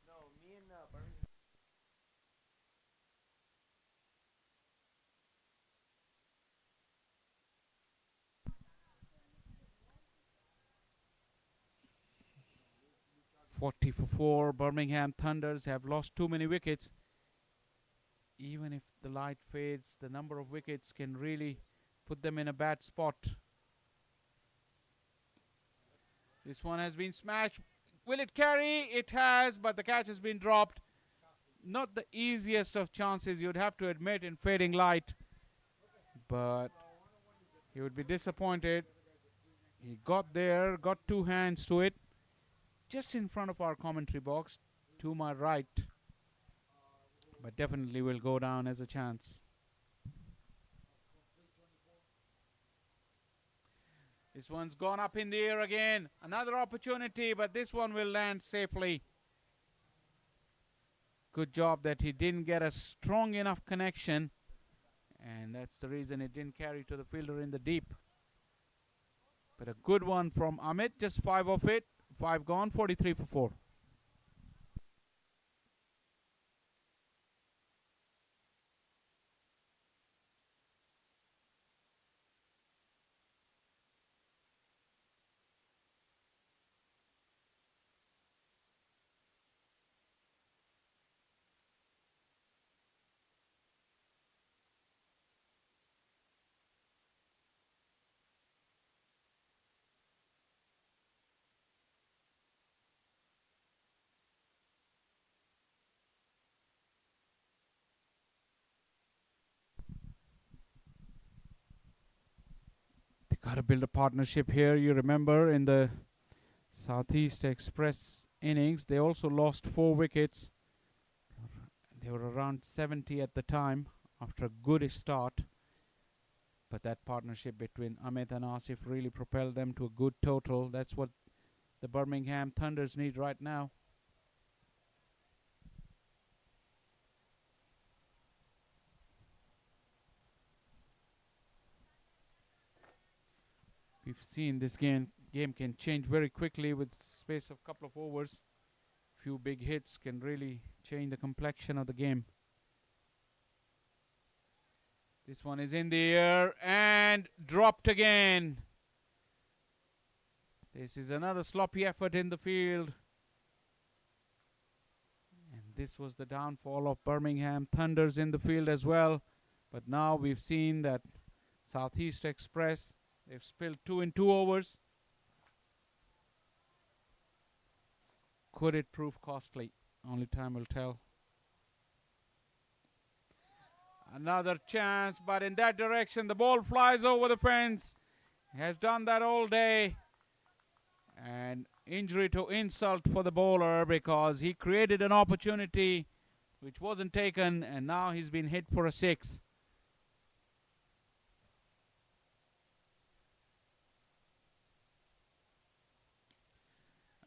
No, me and Birmingham. 40 for 4. Birmingham Thunders have lost too many wickets. Even if the light fades, the number of wickets can really put them in a bad spot. This one has been smashed. Will it carry? It has, but the catch has been dropped. Not the easiest of chances, you'd have to admit, in fading light. But he would be disappointed. He got there, got 2 hands to it. Just in front of our commentary box, to my right. But definitely will go down as a chance. This one's gone up in the air again. Another opportunity, but this one will land safely. Good job that he didn't get a strong enough connection. And that's the reason it didn't carry to the fielder in the deep. But a good one from Amit, just 5 of it. 5 gone, 43 for 4. They got to build a partnership here. You remember in the Southeast Express innings, they also lost 4 wickets. They were around 70 at the time after a good start. But that partnership between Amit and Asif really propelled them to a good total. That's what the Birmingham Thunders need right now. We've seen this game can change very quickly with space of couple of overs. Few big hits can really change the complexion of the game. This one is in the air and dropped again. This is another sloppy effort in the field. And this was the downfall of Birmingham Thunders in the field as well. But now we've seen that Southeast Express, they've spilled 2 in 2 overs. Could it prove costly? Only time will tell. Another chance, but in that direction, the ball flies over the fence. He has done that all day. And injury to insult for the bowler because he created an opportunity which wasn't taken, and now he's been hit for a 6.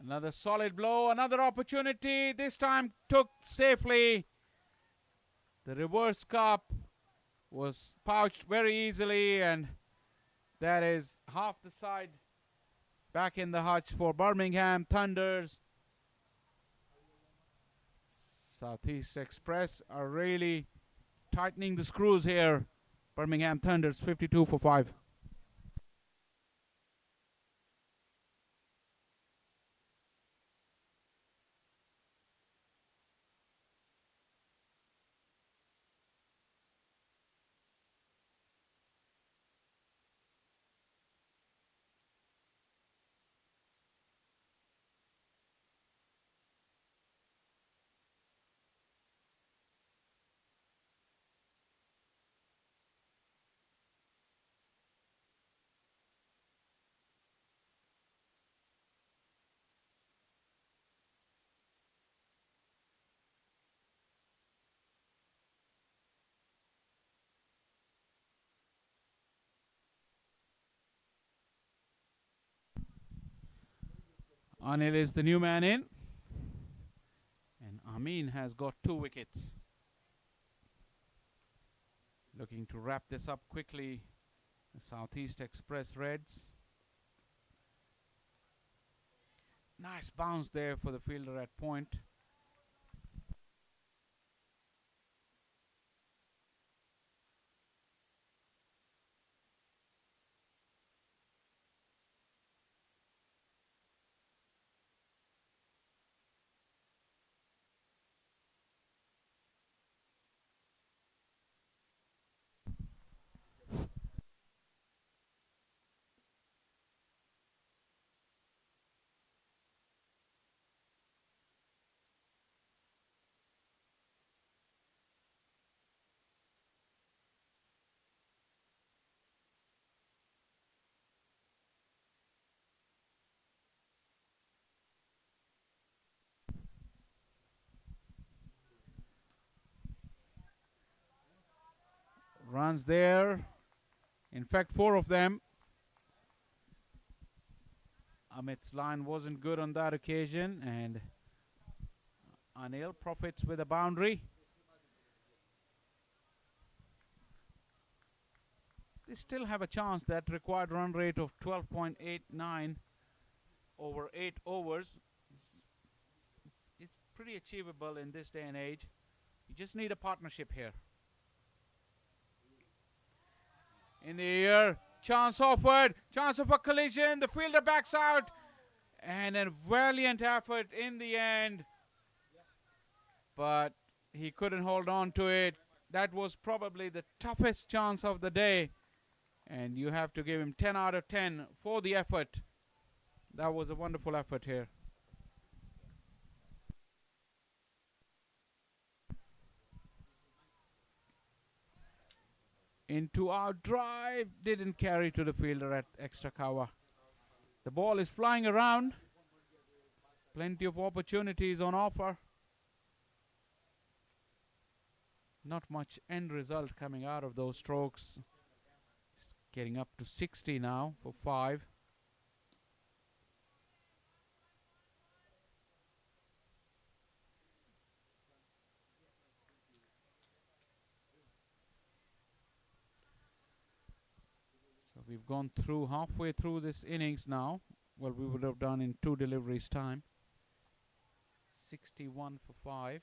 Another solid blow, another opportunity, this time took safely. The reverse cup was pouched very easily, and that is half the side back in the hutch for Birmingham Thunders. Southeast Express are really tightening the screws here. Birmingham Thunders 52 for 5. Anil is the new man in. And Amin has got 2 wickets. Looking to wrap this up quickly, the Southeast Express Reds. Nice bounce there for the fielder at point. Runs there. In fact, 4 of them. Amit's line wasn't good on that occasion, and Anil profits with a boundary. They still have a chance. That required run rate of 12.89 over 8 overs. It's pretty achievable in this day and age. You just need a partnership here. In the air, chance offered, chance of a collision, the fielder backs out, and a valiant effort in the end, but he couldn't hold on to it. That was probably the toughest chance of the day, and you have to give him 10 out of 10 for the effort. That was a wonderful effort here. Into out drive, didn't carry to the fielder at extra cover. The ball is flying around. Plenty of opportunities on offer. Not much end result coming out of those strokes. It's getting up to 60 now for 5. So we've gone through halfway through this innings now. Well, we would have done in 2 deliveries time. 61 for 5.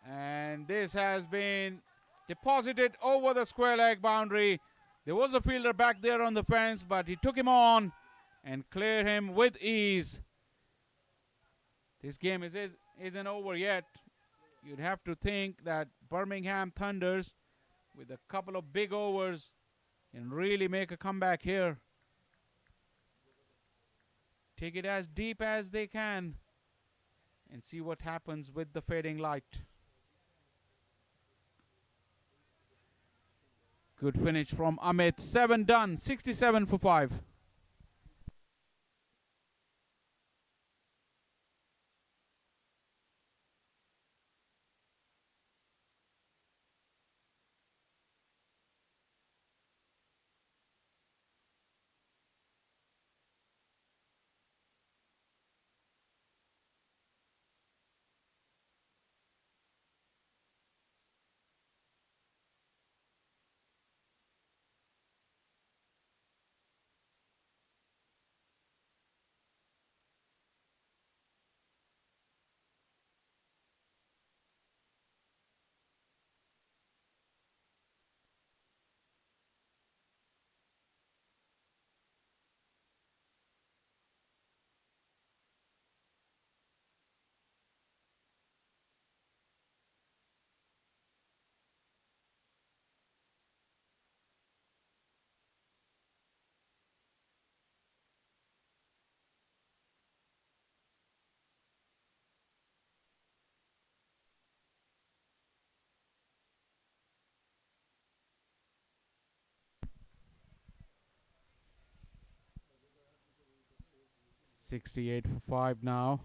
And this has been deposited over the square leg boundary. There was a fielder back there on the fence, but he took him on and cleared him with ease. This game isn't over yet. You'd have to think that Birmingham Thunders, with a couple of big overs, can really make a comeback here. Take it as deep as they can and see what happens with the fading light. Good finish from Amit. 7 done. 67 for 5. $68 for 5 now.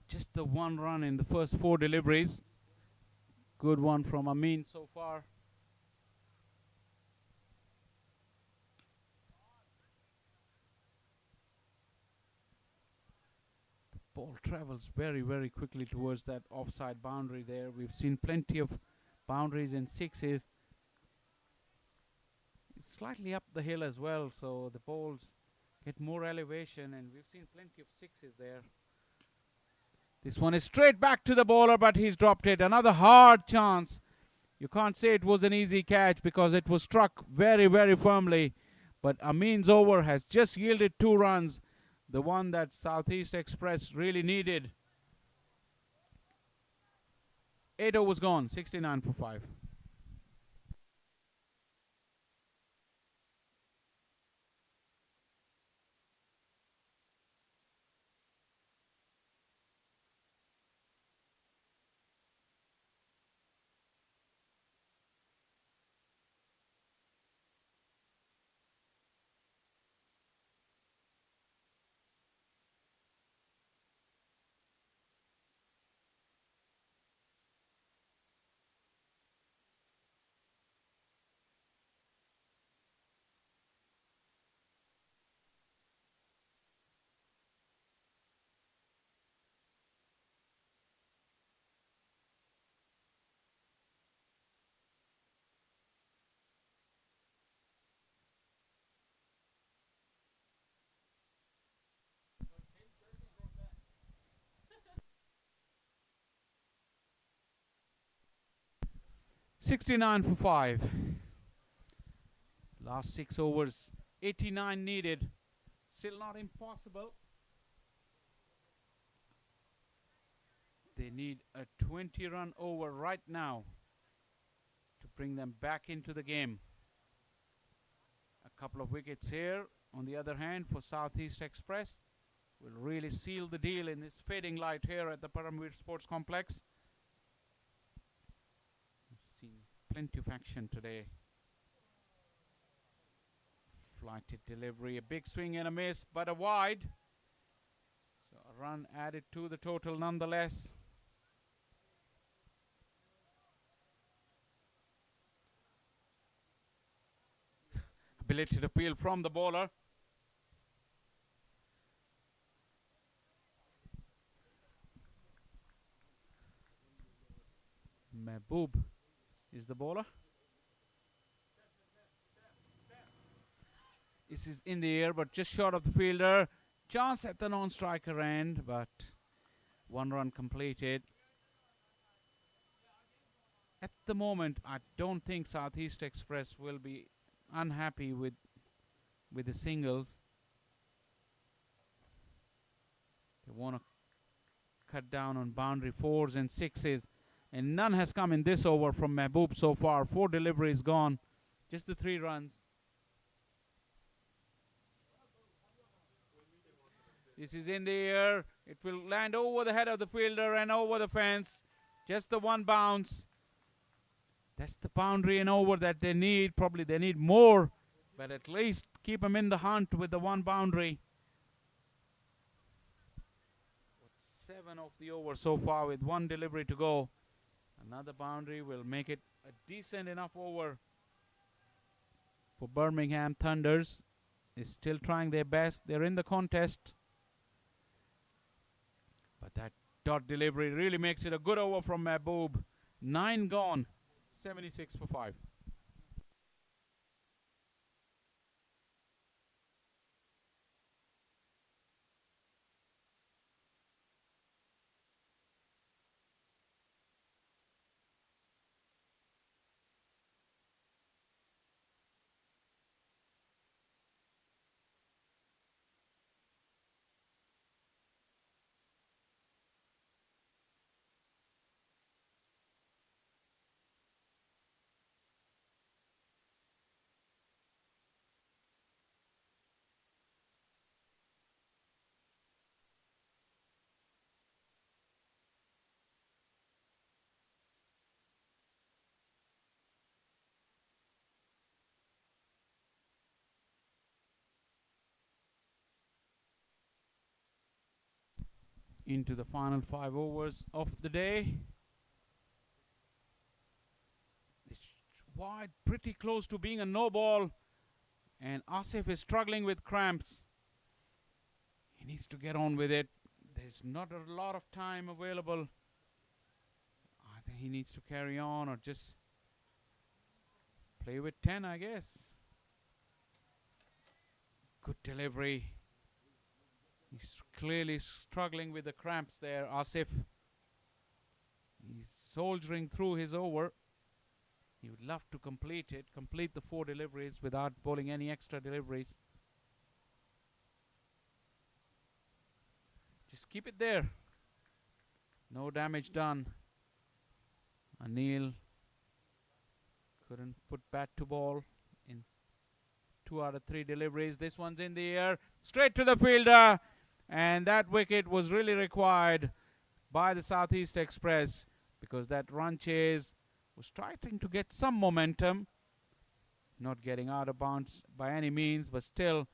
Just the 1 run in the first 4 deliveries. Good one from Amin so far. The ball travels very, very quickly towards that offside boundary there. We've seen plenty of boundaries and sixes. It's slightly up the hill as well, so the balls get more elevation, and we've seen plenty of sixes there. This one is straight back to the bowler, but he's dropped it. Another hard chance. You can't say it was an easy catch because it was struck very, very firmly. But Amin's over has just yielded 2 runs, the one that Southeast Express really needed. 8 overs gone, 69 for 5. 69 for 5. Last 6 overs, 89 needed. Still not impossible. They need a 20-run over right now to bring them back into the game. A couple of wickets here, on the other hand, for Southeast Express will really seal the deal in this fading light here at the Paramveer Sports Complex. We've seen plenty of action today. Flighted delivery, a big swing and a miss, but a wide. So a run added to the total nonetheless. Ability to peel from the bowler. Mehboob is the bowler. This is in the air, but just short of the fielder. Chance at the non-striker end, but 1 run completed. At the moment, I don't think Southeast Express will be unhappy with the singles. They want to cut down on boundary 4s and 6s, and none has come in this over from Mehboob so far. 4 deliveries gone, just the 3 runs. This is in the air. It will land over the head of the fielder and over the fence. Just the 1 bounce. That's the boundary and over that they need. Probably they need more, but at least keep them in the hunt with the 1 boundary. 7 of the over so far with 1 delivery to go. Another boundary will make it a decent enough over for Birmingham Thunders. They're still trying their best. They're in the contest. But that dot delivery really makes it a good over from Mehboob. 9 gone. 76 for 5. Into the final 5 overs of the day. It's wide, pretty close to being a no ball, and Asif is struggling with cramps. He needs to get on with it. There's not a lot of time available. I think he needs to carry on or just play with 10, I guess. Good delivery. He's clearly struggling with the cramps there, Asif. He's soldiering through his over. He would love to complete it, complete the 4 deliveries without bowling any extra deliveries. Just keep it there. No damage done. Anil couldn't put bat to ball in 2 out of 3 deliveries. This one's in the air, straight to the fielder. And that wicket was really required by the Southeast Express because that run chase was trying to get some momentum. Not getting out of bounds by any means, but still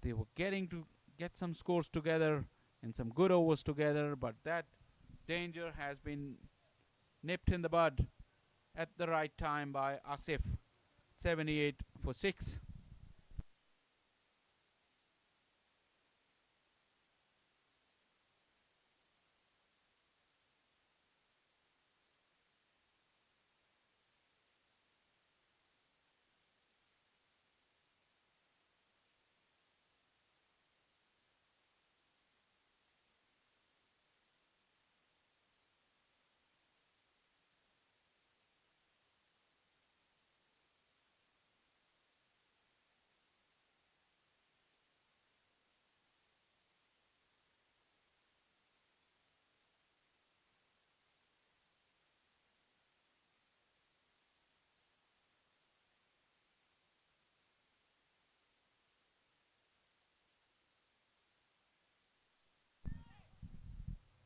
they were getting to get some scores together and some good overs together. But that danger has been nipped in the bud at the right time by Asif. 78 for 6.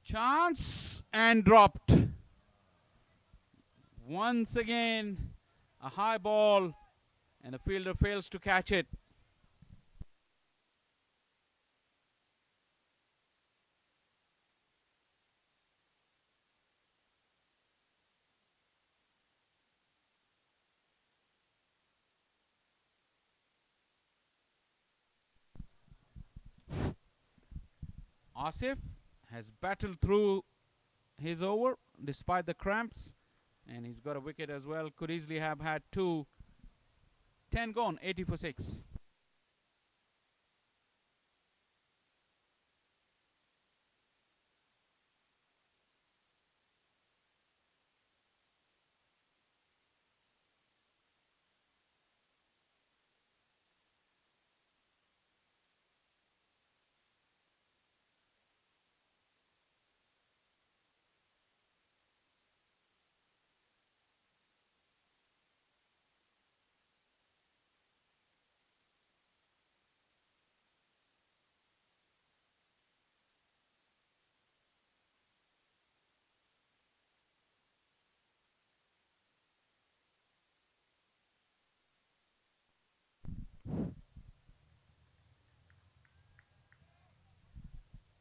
Chance and dropped. Once again, a high ball, and the fielder fails to catch it. Asif has battled through his over despite the cramps, and he's got a wicket as well. Could easily have had two. 10 gone, 80 for 6.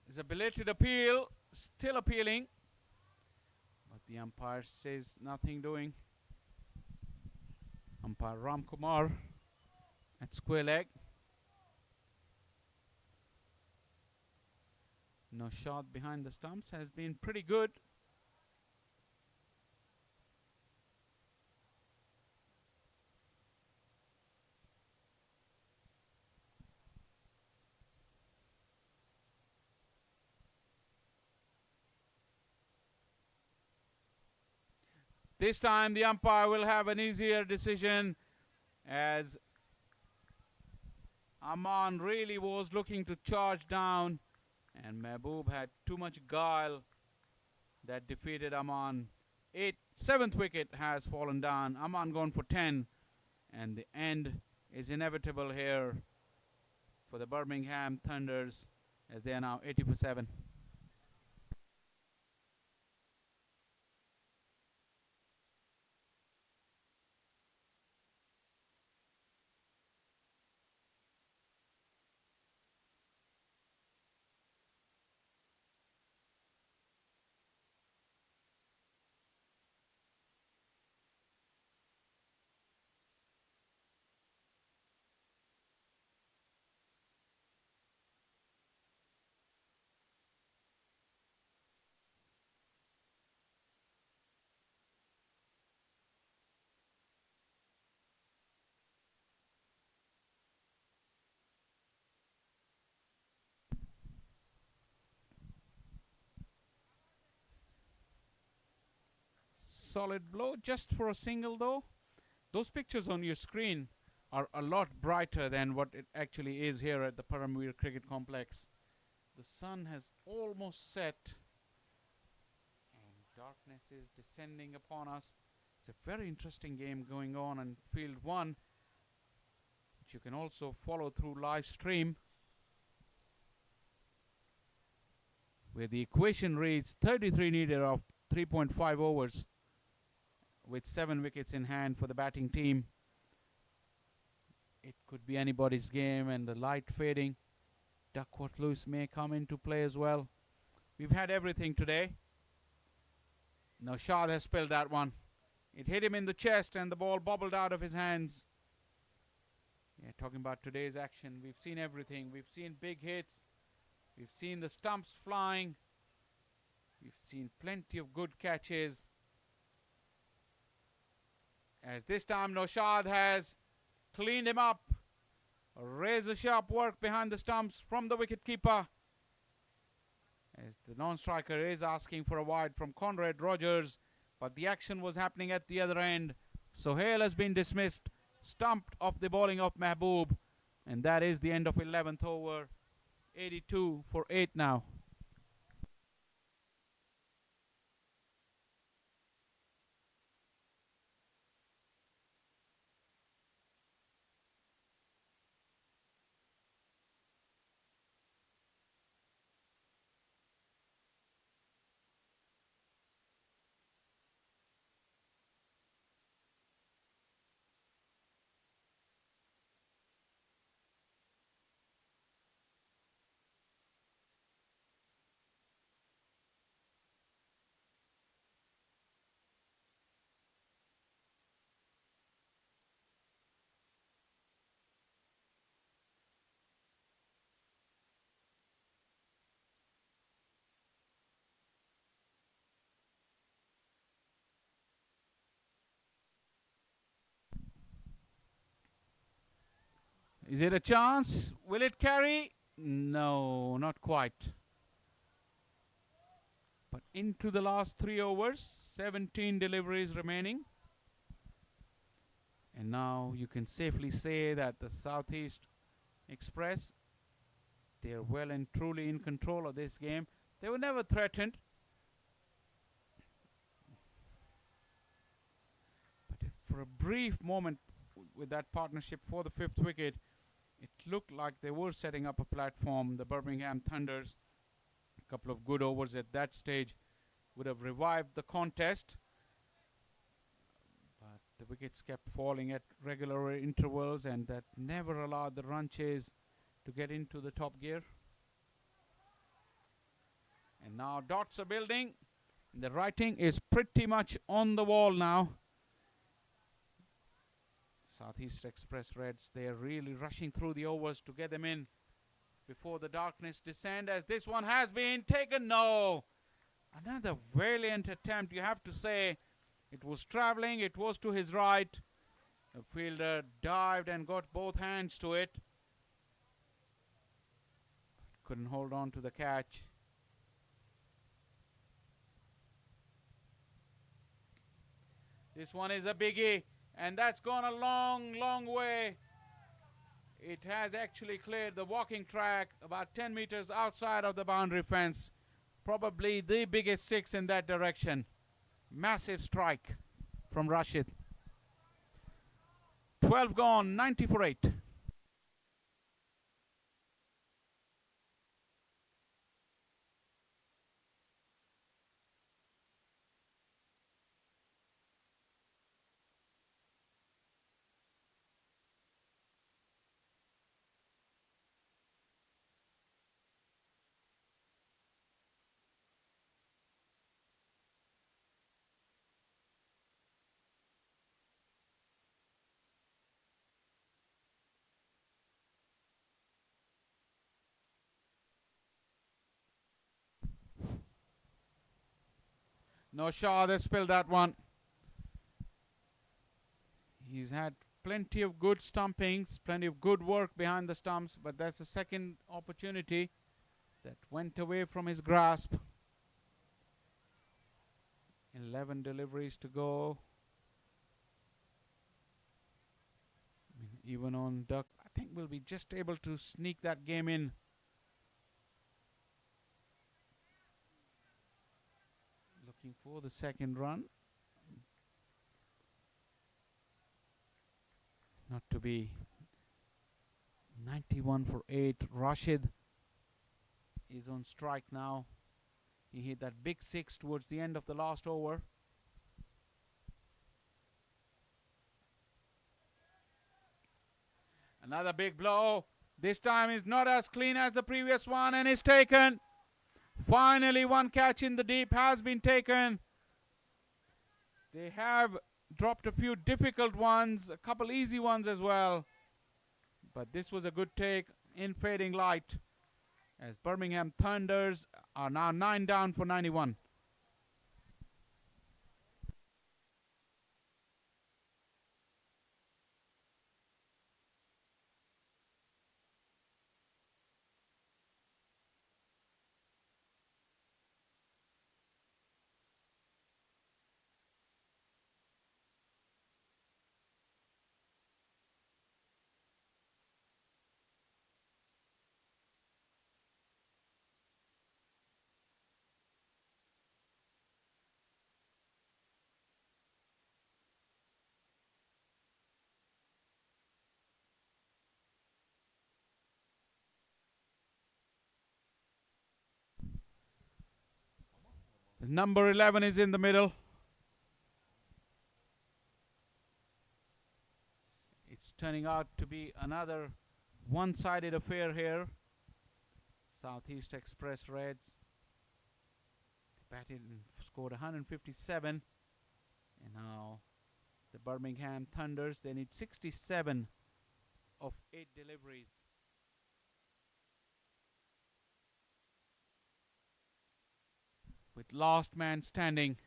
It's a belated appeal, still appealing, but the umpire says nothing doing. Umpire Ram Kumar at square leg. No shot behind the stumps has been pretty good. This time the umpire will have an easier decision, as Aman really was looking to charge down, and Mehboob had too much guile that defeated Aman. 7th wicket has fallen down. Aman gone for 10, and the end is inevitable here for the Birmingham Thunders, as they are now 80 for 7. Solid blow just for a single though. Those pictures on your screen are a lot brighter than what it actually is here at the Paramveer Cricket Complex. The sun has almost set and darkness is descending upon us. It's a very interesting game going on in field 1, which you can also follow through live stream, where the equation reads 33 needed of 3.5 overs with 7 wickets in hand for the batting team. It could be anybody's game, and the light fading. Duckworth Lewis may come into play as well. We've had everything today. Now Shah has spilled that one. It hit him in the chest and the ball bobbled out of his hands. Yeah, talking about today's action, we've seen everything. We've seen big hits. We've seen the stumps flying. We've seen plenty of good catches. As this time Naushad has cleaned him up. Razor sharp work behind the stumps from the wicketkeeper. As the non-striker is asking for a wide from Conrad Rogers, but the action was happening at the other end. Sohail has been dismissed, stumped off the bowling of Mehboob, and that is the end of 11th over. 82 for 8 now. Is it a chance? Will it carry? No, not quite. But into the last 3 overs, 17 deliveries remaining. And now you can safely say that the Southeast Express, they're well and truly in control of this game. They were never threatened. But for a brief moment with that partnership for the 5th wicket, it looked like they were setting up a platform. The Birmingham Thunders, a couple of good overs at that stage, would have revived the contest. But the wickets kept falling at regular intervals, and that never allowed the run chase to get into the top gear. And now dots are building. The writing is pretty much on the wall now. Southeast Express Reds, they are really rushing through the overs to get them in before the darkness descend, as this one has been taken. No! Another valiant attempt, you have to say. It was travelling, it was to his right. The fielder dived and got both hands to it. Couldn't hold on to the catch. This one is a biggie, and that's gone a long, long way. It has actually cleared the walking track about 10 meters outside of the boundary fence. Probably the biggest 6 in that direction. Massive strike from Rashid. 12 gone, 90 for 8. No, Shah, they spilled that one. He's had plenty of good stumpings, plenty of good work behind the stumps, but that's the second opportunity that went away from his grasp. 11 deliveries to go. Even on duck, I think we'll be just able to sneak that game in. Looking for the second run. Not to be. 91 for 8. Rashid is on strike now. He hit that big 6 towards the end of the last over. Another big blow. This time is not as clean as the previous one, and is taken. Finally, one catch in the deep has been taken. They have dropped a few difficult ones, a couple easy ones as well. But this was a good take in fading light, as Birmingham Thunders are now 9 down for 91. Number 11 is in the middle. It's turning out to be another one-sided affair here. Southeast Express Reds batted and scored 157. And now the Birmingham Thunders, they need 67 of 8 deliveries. With last man standing.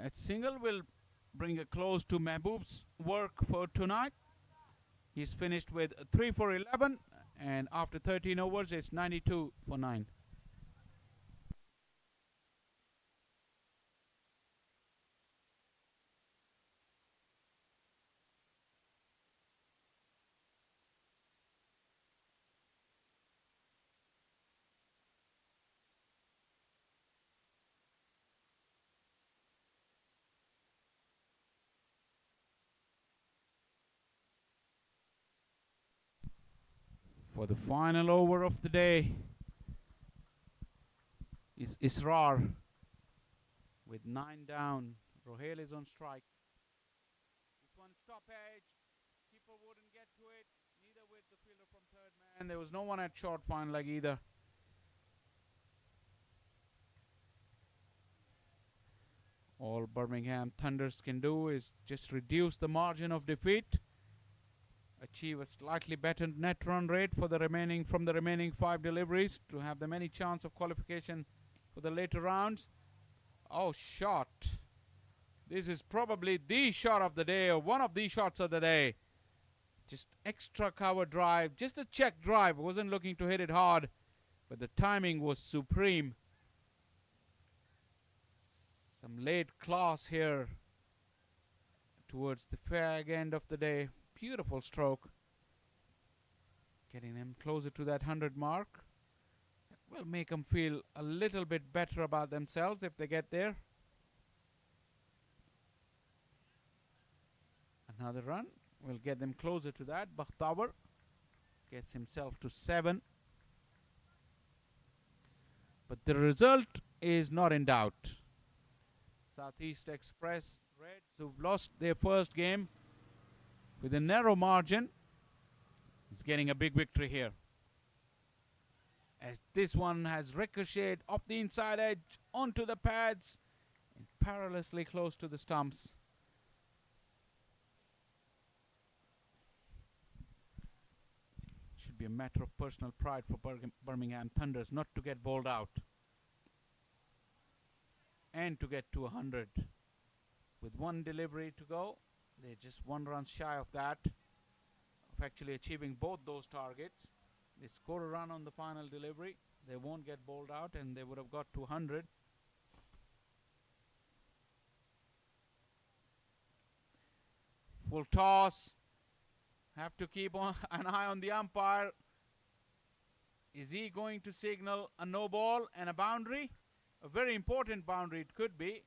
A single will bring a close to Mehboob's work for tonight. He's finished with 3 for 11, and after 13 overs, it's 92 for 9. For the final over of the day is Israr with 9 down. Rohail is on strike. This one stoppage. Keeper wouldn't get to it. Neither with the fielder from third man. There was no one at short fine leg either. All Birmingham Thunders can do is just reduce the margin of defeat, achieve a slightly better net run rate for the remaining 5 deliveries to have them any chance of qualification for the later rounds. Oh, shot. This is probably the shot of the day, or one of the shots of the day. Just extra cover drive, just a check drive. Wasn't looking to hit it hard, but the timing was supreme. Some late class here towards the fag end of the day. Beautiful stroke. Getting them closer to that 100 mark will make them feel a little bit better about themselves if they get there. Another run will get them closer to that. Bakhtawar gets himself to 7. But the result is not in doubt. Southeast Express Reds, who've lost their first game with a narrow margin, is getting a big victory here. As this one has ricocheted off the inside edge onto the pads and perilously close to the stumps. Should be a matter of personal pride for Birmingham Thunders not to get bowled out and to get to 100. With one delivery to go, they're just 1 run shy of that, of actually achieving both those targets. They score a run on the final delivery, they won't get bowled out, and they would have got to 100. Full toss. Have to keep an eye on the umpire. Is he going to signal a no ball and a boundary? A very important boundary it could be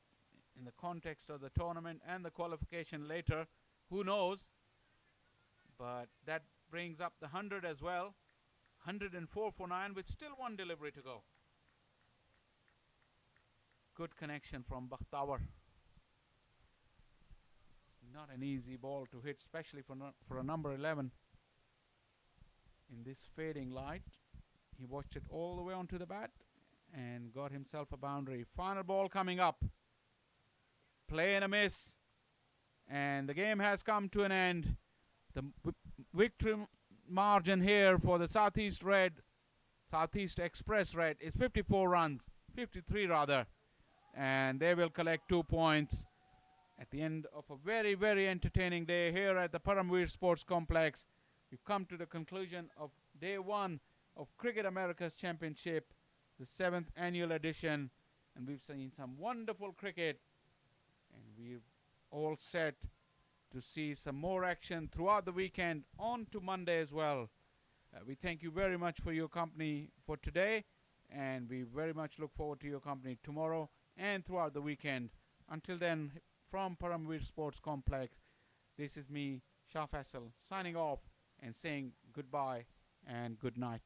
in the context of the tournament and the qualification later. Who knows? But that brings up the 100 as well. 104 for 9 with still 1 delivery to go. Good connection from Bakhtawar. It's not an easy ball to hit, especially for a number 11. In this fading light, he watched it all the way onto the bat and got himself a boundary. Final ball coming up. Play and a miss. And the game has come to an end. The victory margin here for the Southeast Express Red is 54 runs. 53 rather. And they will collect 2 points at the end of a very, very entertaining day here at the Paramveer Sports Complex. We've come to the conclusion of day 1 of Cricket America's Championship, the 7th annual edition, and we've seen some wonderful cricket, and we're all set to see some more action throughout the weekend on to Monday as well. We thank you very much for your company for today, and we very much look forward to your company tomorrow and throughout the weekend. Until then, from Paramveer Sports Complex, this is me, Shah Faisal, signing off and saying goodbye and good night.